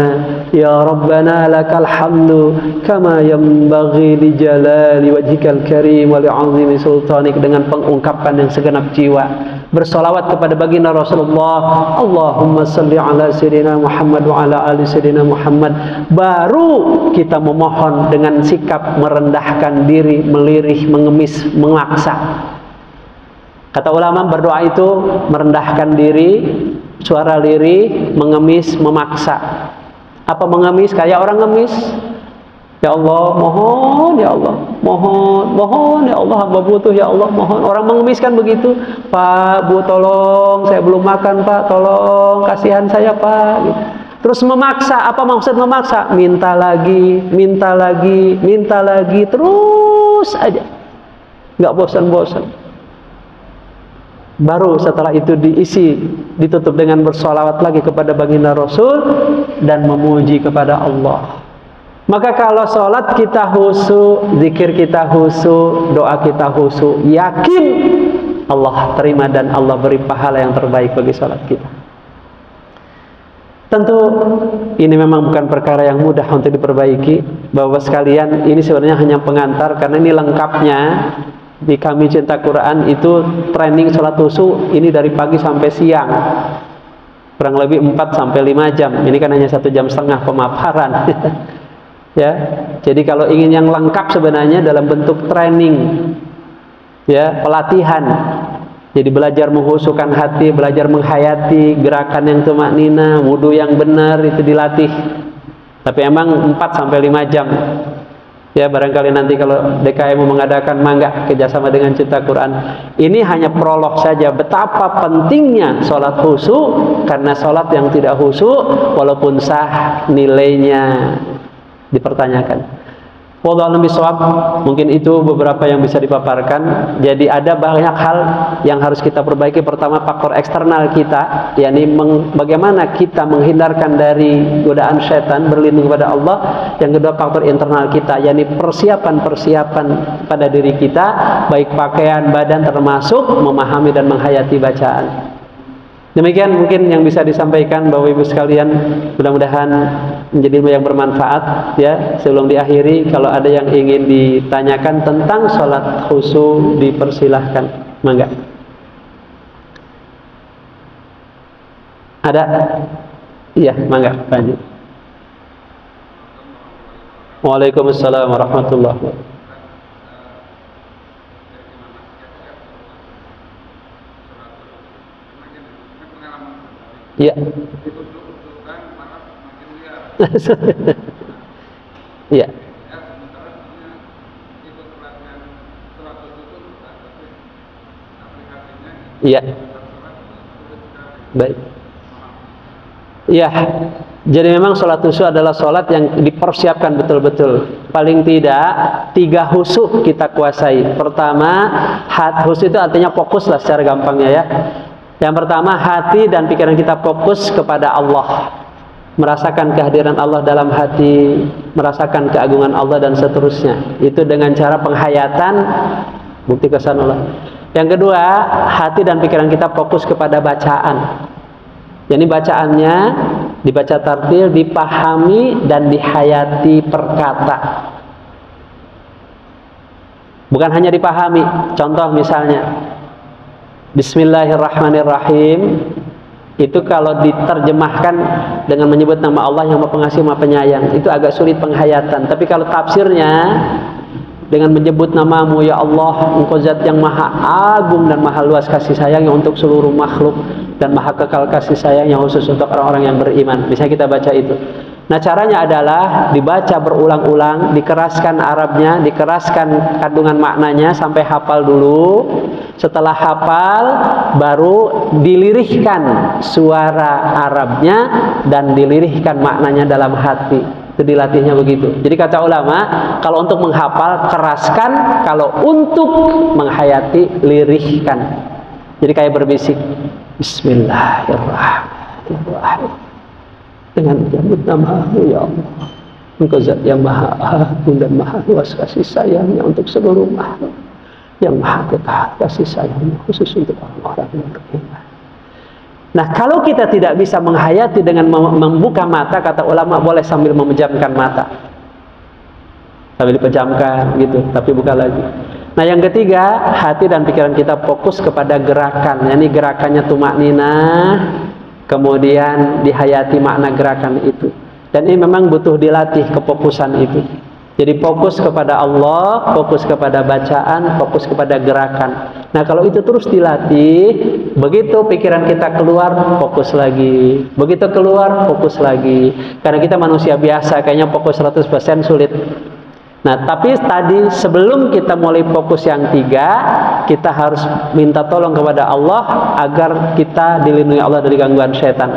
ya Rabbana lakal hamdu kama yanbaghi li jalali wajhikal karim wa li 'azimi sultanik, dengan pengungkapan yang segenap jiwa. Bersolawat kepada baginda Rasulullah. Allahumma salli ala sayyidina Muhammad wa ala ali sayyidina Muhammad. Baru kita memohon dengan sikap merendahkan diri, melirih, mengemis, memaksa. Kata ulama, berdoa itu merendahkan diri, suara lirih, mengemis, memaksa. Apa mengemis? Kayak orang ngemis. Ya Allah, mohon ya Allah, mohon ya Allah, hamba butuh ya Allah, mohon. Orang mengemiskan begitu, Pak, Bu, tolong, saya belum makan Pak, tolong, kasihan saya Pak, gitu. Terus memaksa, apa maksud memaksa? Minta lagi, minta lagi, minta lagi, terus aja, nggak bosan-bosan. Baru setelah itu diisi, ditutup dengan bersolawat lagi kepada baginda Rasul dan memuji kepada Allah. Maka kalau sholat kita khusyuk, zikir kita khusyuk, doa kita khusyuk, yakin Allah terima dan Allah beri pahala yang terbaik bagi sholat kita. Tentu ini memang bukan perkara yang mudah untuk diperbaiki. Bapak sekalian, ini sebenarnya hanya pengantar, karena ini lengkapnya di Kami Cinta Quran itu training sholat khusyuk ini dari pagi sampai siang, kurang lebih 4 sampai 5 jam. Ini kan hanya 1,5 jam pemaparan. Ya, jadi kalau ingin yang lengkap sebenarnya dalam bentuk training, ya, pelatihan. Jadi belajar menghusyukkan hati, belajar menghayati gerakan yang tumaknina, wudu yang benar itu dilatih. Tapi emang 4 sampai 5 jam. Ya, barangkali nanti kalau DKM mengadakan, mangga kerjasama dengan Cinta Quran. Ini hanya prolog saja betapa pentingnya sholat khusyuk, karena sholat yang tidak khusyuk walaupun sah nilainya dipertanyakan. Wallahu a'lam. Mungkin itu beberapa yang bisa dipaparkan. Jadi ada banyak hal yang harus kita perbaiki. Pertama, faktor eksternal kita, yakni bagaimana kita menghindarkan dari godaan syaitan, berlindung kepada Allah. yang kedua faktor internal kita, yakni persiapan pada diri kita, baik pakaian, badan, termasuk memahami dan menghayati bacaan. Demikian mungkin yang bisa disampaikan Bapak Ibu sekalian, mudah-mudahan menjadi yang bermanfaat ya. Sebelum diakhiri, kalau ada yang ingin ditanyakan tentang sholat khusyuk dipersilahkan, mangga. Ada? Iya, mangga, lanjut. Waalaikumsalam warahmatullahi wabarakatuh. Iya. Iya. Iya. Baik. Iya. Jadi memang sholat khusyuk adalah sholat yang dipersiapkan betul-betul. Paling tidak 3 khusyuk kita kuasai. Pertama, khusyuk itu artinya fokus lah secara gampangnya ya. Yang pertama, hati dan pikiran kita fokus kepada Allah, merasakan kehadiran Allah dalam hati, merasakan keagungan Allah dan seterusnya. Itu dengan cara penghayatan bukti kesan Allah. Yang kedua, hati dan pikiran kita fokus kepada bacaan. Jadi bacaannya dibaca tartil, dipahami dan dihayati per kata. Bukan hanya dipahami. Contoh misalnya Bismillahirrahmanirrahim, itu kalau diterjemahkan dengan menyebut nama Allah yang Maha Pengasih Maha Penyayang, itu agak sulit penghayatan. Tapi kalau tafsirnya dengan menyebut namamu ya Allah, Engkau zat yang maha agung dan maha luas kasih sayangnya untuk seluruh makhluk dan maha kekal kasih sayangnya khusus untuk orang-orang yang beriman. Bisa kita baca itu. Nah, caranya adalah dibaca berulang-ulang, dikeraskan Arabnya, dikeraskan kandungan maknanya sampai hafal dulu. Setelah hafal, baru dilirihkan suara Arabnya dan dilirihkan maknanya dalam hati. Itu dilatihnya begitu. Jadi kata ulama, kalau untuk menghafal keraskan, kalau untuk menghayati lirihkan. Jadi kayak berbisik, Bismillahirrahmanirrahim. Dengan menyebut nama-Mu ya Allah, Engkau zat yang maha agung dan maha luas kasih sayangnya untuk seluruh makhluk, yang maha kekal kasih sayangnya khusus untuk orang-orang yang beriman. Nah, kalau kita tidak bisa menghayati dengan membuka mata, kata ulama boleh sambil memejamkan mata, sambil dipejamkan gitu, tapi buka lagi. Nah, yang ketiga, hati dan pikiran kita fokus kepada gerakan. Ini gerakannya tumakninah, kemudian dihayati makna gerakan itu. Dan ini memang butuh dilatih kefokusan itu. Jadi fokus kepada Allah, fokus kepada bacaan, fokus kepada gerakan. Nah, kalau itu terus dilatih, begitu pikiran kita keluar, fokus lagi. Begitu keluar, fokus lagi. Karena kita manusia biasa, kayaknya fokus 100% sulit. Nah, tapi tadi sebelum kita mulai fokus yang 3, kita harus minta tolong kepada Allah agar kita dilindungi Allah dari gangguan setan.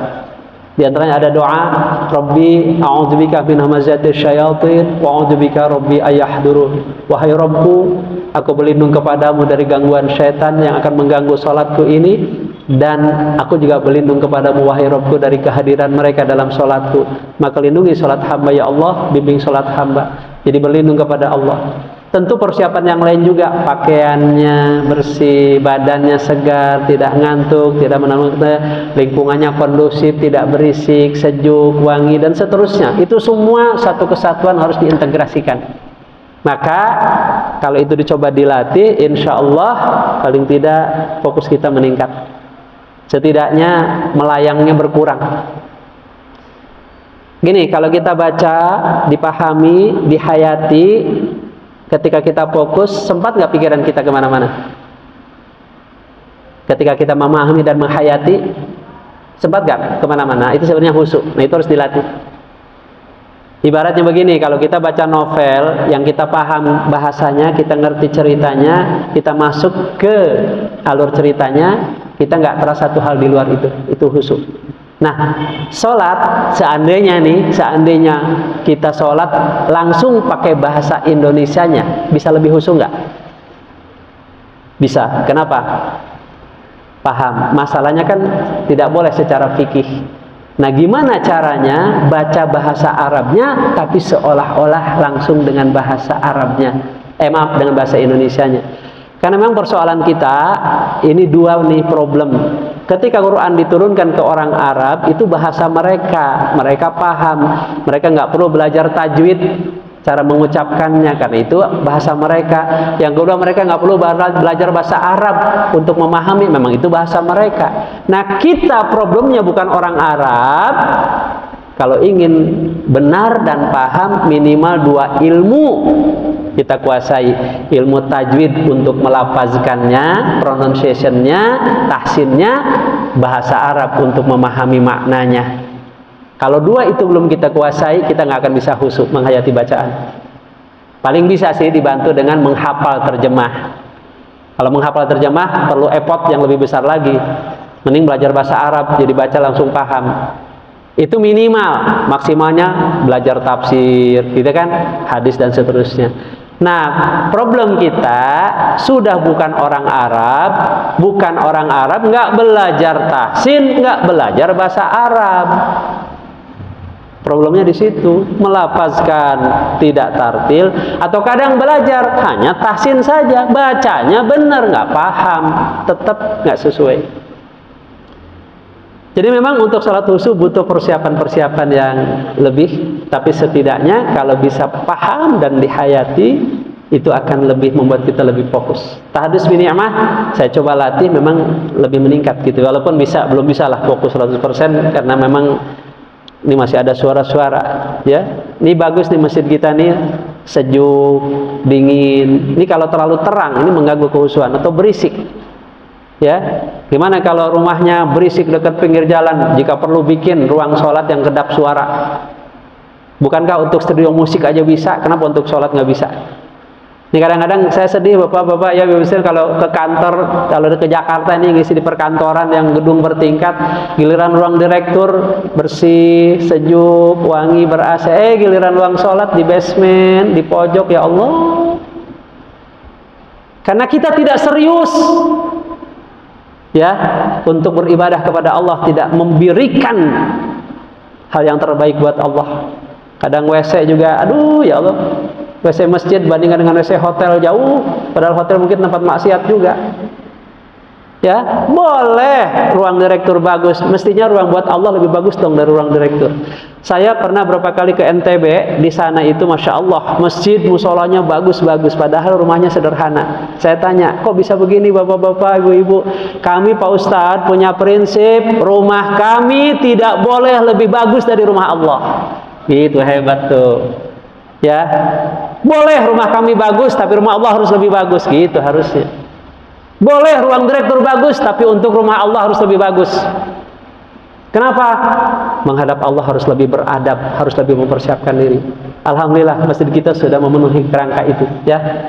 Di antaranya ada doa, Rabbi a'udzubika min hamazati syayatin wa a'udzubika Rabbi ayahdurun. Wahai Rabbku, aku berlindung kepadamu dari gangguan setan yang akan mengganggu salatku ini, dan aku juga berlindung kepadamu wahai Rabbku dari kehadiran mereka dalam salatku. Maka lindungi salat hamba ya Allah, bimbing salat hamba. Jadi berlindung kepada Allah. Tentu persiapan yang lain juga, pakaiannya bersih, badannya segar, tidak ngantuk, tidak menanggung, lingkungannya kondusif, tidak berisik, sejuk, wangi, dan seterusnya. Itu semua satu kesatuan harus diintegrasikan. Maka kalau itu dicoba dilatih, insya Allah paling tidak fokus kita meningkat. Setidaknya melayangnya berkurang. Gini, kalau kita baca, dipahami, dihayati, ketika kita fokus, sempat nggak pikiran kita kemana-mana? Ketika kita memahami dan menghayati, sempat nggak kemana-mana? Itu sebenarnya khusyuk. Nah, itu harus dilatih. Ibaratnya begini, kalau kita baca novel, yang kita paham bahasanya, kita ngerti ceritanya, kita masuk ke alur ceritanya, kita nggak terasa satu hal di luar itu khusyuk. Nah, sholat, seandainya kita sholat langsung pakai bahasa Indonesianya, bisa lebih khusyuk nggak? Bisa. Kenapa? Paham. Masalahnya kan tidak boleh secara fikih. Nah, gimana caranya baca bahasa Arabnya tapi seolah-olah langsung dengan bahasa Arabnya, maaf, dengan bahasa Indonesianya. Karena memang persoalan kita ini dua nih problem. Ketika Quran diturunkan ke orang Arab, itu bahasa mereka, mereka paham, mereka nggak perlu belajar tajwid, cara mengucapkannya, karena itu bahasa mereka. Yang kedua, mereka nggak perlu belajar bahasa Arab untuk memahami, memang itu bahasa mereka. Nah, kita problemnya bukan orang Arab. Kalau ingin benar dan paham, minimal dua ilmu kita kuasai. Ilmu tajwid untuk melafazkannya, pronunciation-nya, tahsinnya, bahasa Arab untuk memahami maknanya. Kalau dua itu belum kita kuasai, kita nggak akan bisa khusyuk menghayati bacaan. Paling bisa sih dibantu dengan menghafal terjemah. Kalau menghafal terjemah perlu effort yang lebih besar lagi. Mending belajar bahasa Arab, jadi baca langsung paham. Itu minimal, maksimalnya belajar tafsir, gitu kan, hadis dan seterusnya. Nah, problem kita sudah bukan orang Arab, nggak belajar tahsin, nggak belajar bahasa Arab. Problemnya di situ, melafazkan tidak tartil, atau kadang belajar hanya tahsin saja, bacanya benar, nggak paham, tetap nggak sesuai. Jadi memang untuk salat khusyuk butuh persiapan-persiapan yang lebih, tapi setidaknya kalau bisa paham dan dihayati, itu akan lebih membuat kita lebih fokus. Tahdits bi ni'mah saya coba latih, memang lebih meningkat gitu. Walaupun belum bisa lah fokus 100% karena memang ini masih ada suara-suara, ya. Ini bagus nih masjid kita nih, sejuk, dingin. Ini kalau terlalu terang ini mengganggu kekhusyuan, atau berisik. Ya, gimana kalau rumahnya berisik dekat pinggir jalan? Jika perlu bikin ruang sholat yang kedap suara. Bukankah untuk studio musik aja bisa? Kenapa untuk sholat nggak bisa? Ini kadang-kadang saya sedih bapak-bapak ya, misalnya kalau ke kantor, kalau ke Jakarta ini ngisi di perkantoran yang gedung bertingkat, giliran ruang direktur bersih, sejuk, wangi, ber-AC, giliran ruang sholat di basement, di pojok, ya Allah. Karena kita tidak serius, ya, untuk beribadah kepada Allah, tidak memberikan hal yang terbaik buat Allah. Kadang WC juga, aduh ya Allah, WC masjid bandingkan dengan WC hotel jauh, padahal hotel mungkin tempat maksiat juga. Ya, boleh ruang direktur bagus, mestinya ruang buat Allah lebih bagus dong dari ruang direktur. Saya pernah berapa kali ke NTB, di sana itu Masya Allah, masjid musolanya bagus-bagus, padahal rumahnya sederhana. Saya tanya, kok bisa begini bapak-bapak, ibu-ibu? Kami Pak Ustadz punya prinsip, rumah kami tidak boleh lebih bagus dari rumah Allah. Gitu, hebat tuh. Ya, boleh rumah kami bagus, tapi rumah Allah harus lebih bagus, gitu harusnya. Boleh ruang direktur bagus, tapi untuk rumah Allah harus lebih bagus. Kenapa? Menghadap Allah harus lebih beradab, harus lebih mempersiapkan diri. Alhamdulillah masjid kita sudah memenuhi kerangka itu, ya.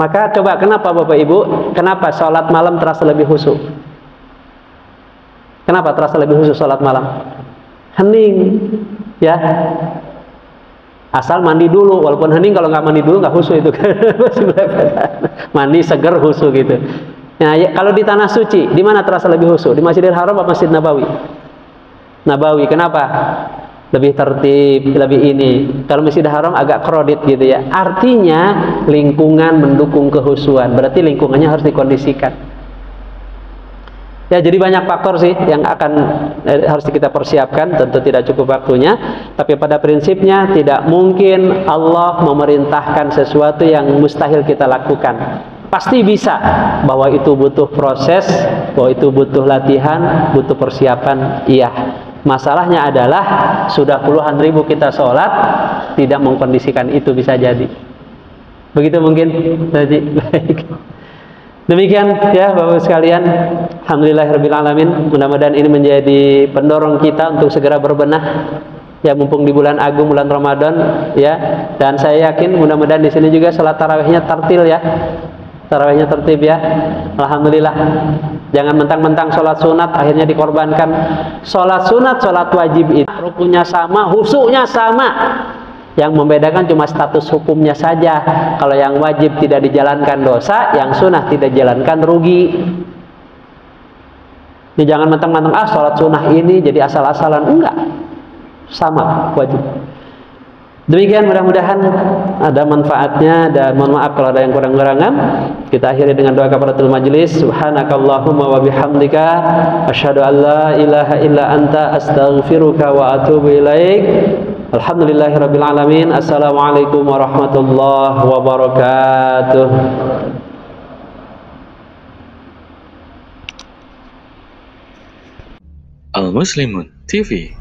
Maka coba, kenapa Bapak Ibu, kenapa sholat malam terasa lebih khusyuk? Kenapa terasa lebih khusyuk sholat malam? Hening, ya. Asal mandi dulu, walaupun hening, kalau nggak mandi dulu nggak khusyuk itu. Mandi seger khusyuk gitu. Nah, ya, kalau di tanah suci, di mana terasa lebih khusyuk? Di Masjidil Haram atau Masjid Nabawi? Nabawi, kenapa? Lebih tertib, lebih ini. Kalau Masjidil Haram agak kredit gitu ya. Artinya lingkungan mendukung kekhusyuan, berarti lingkungannya harus dikondisikan. Ya, jadi banyak faktor sih yang akan harus kita persiapkan, tentu tidak cukup waktunya, tapi pada prinsipnya tidak mungkin Allah memerintahkan sesuatu yang mustahil kita lakukan. Pasti bisa, bahwa itu butuh proses, bahwa itu butuh latihan, butuh persiapan, iya. Masalahnya adalah sudah puluhan ribu kita sholat, tidak mengkondisikan itu, bisa jadi. Begitu mungkin, jadi baik. Demikian ya Bapak sekalian, alhamdulillahirrabbilalamin. Mudah-mudahan ini menjadi pendorong kita untuk segera berbenah ya, mumpung di bulan agung, bulan Ramadan ya. Dan saya yakin mudah-mudahan di sini juga salat tarawihnya tartil ya, tarawihnya tertib ya. Alhamdulillah. Jangan mentang-mentang sholat sunat akhirnya dikorbankan. Sholat sunat, sholat wajib itu rukunnya sama, khusyuknya sama. Yang membedakan cuma status hukumnya saja. Kalau yang wajib tidak dijalankan dosa, yang sunnah tidak dijalankan rugi. Ini jangan mentang-mentang sholat sunnah ini jadi asal-asalan, enggak. Sama, wajib. Demikian, mudah-mudahan ada manfaatnya, dan mohon maaf kalau ada yang kurang-kurangan. Kita akhiri dengan doa kafaratul majelis. Subhanakallahumma wa bihamdika asyhadu an la ilaha illa anta astaghfiruka wa atubu ilaik. Alhamdulillahirabbil alamin. Assalamualaikum warahmatullahi wabarakatuh. Al Muslimun TV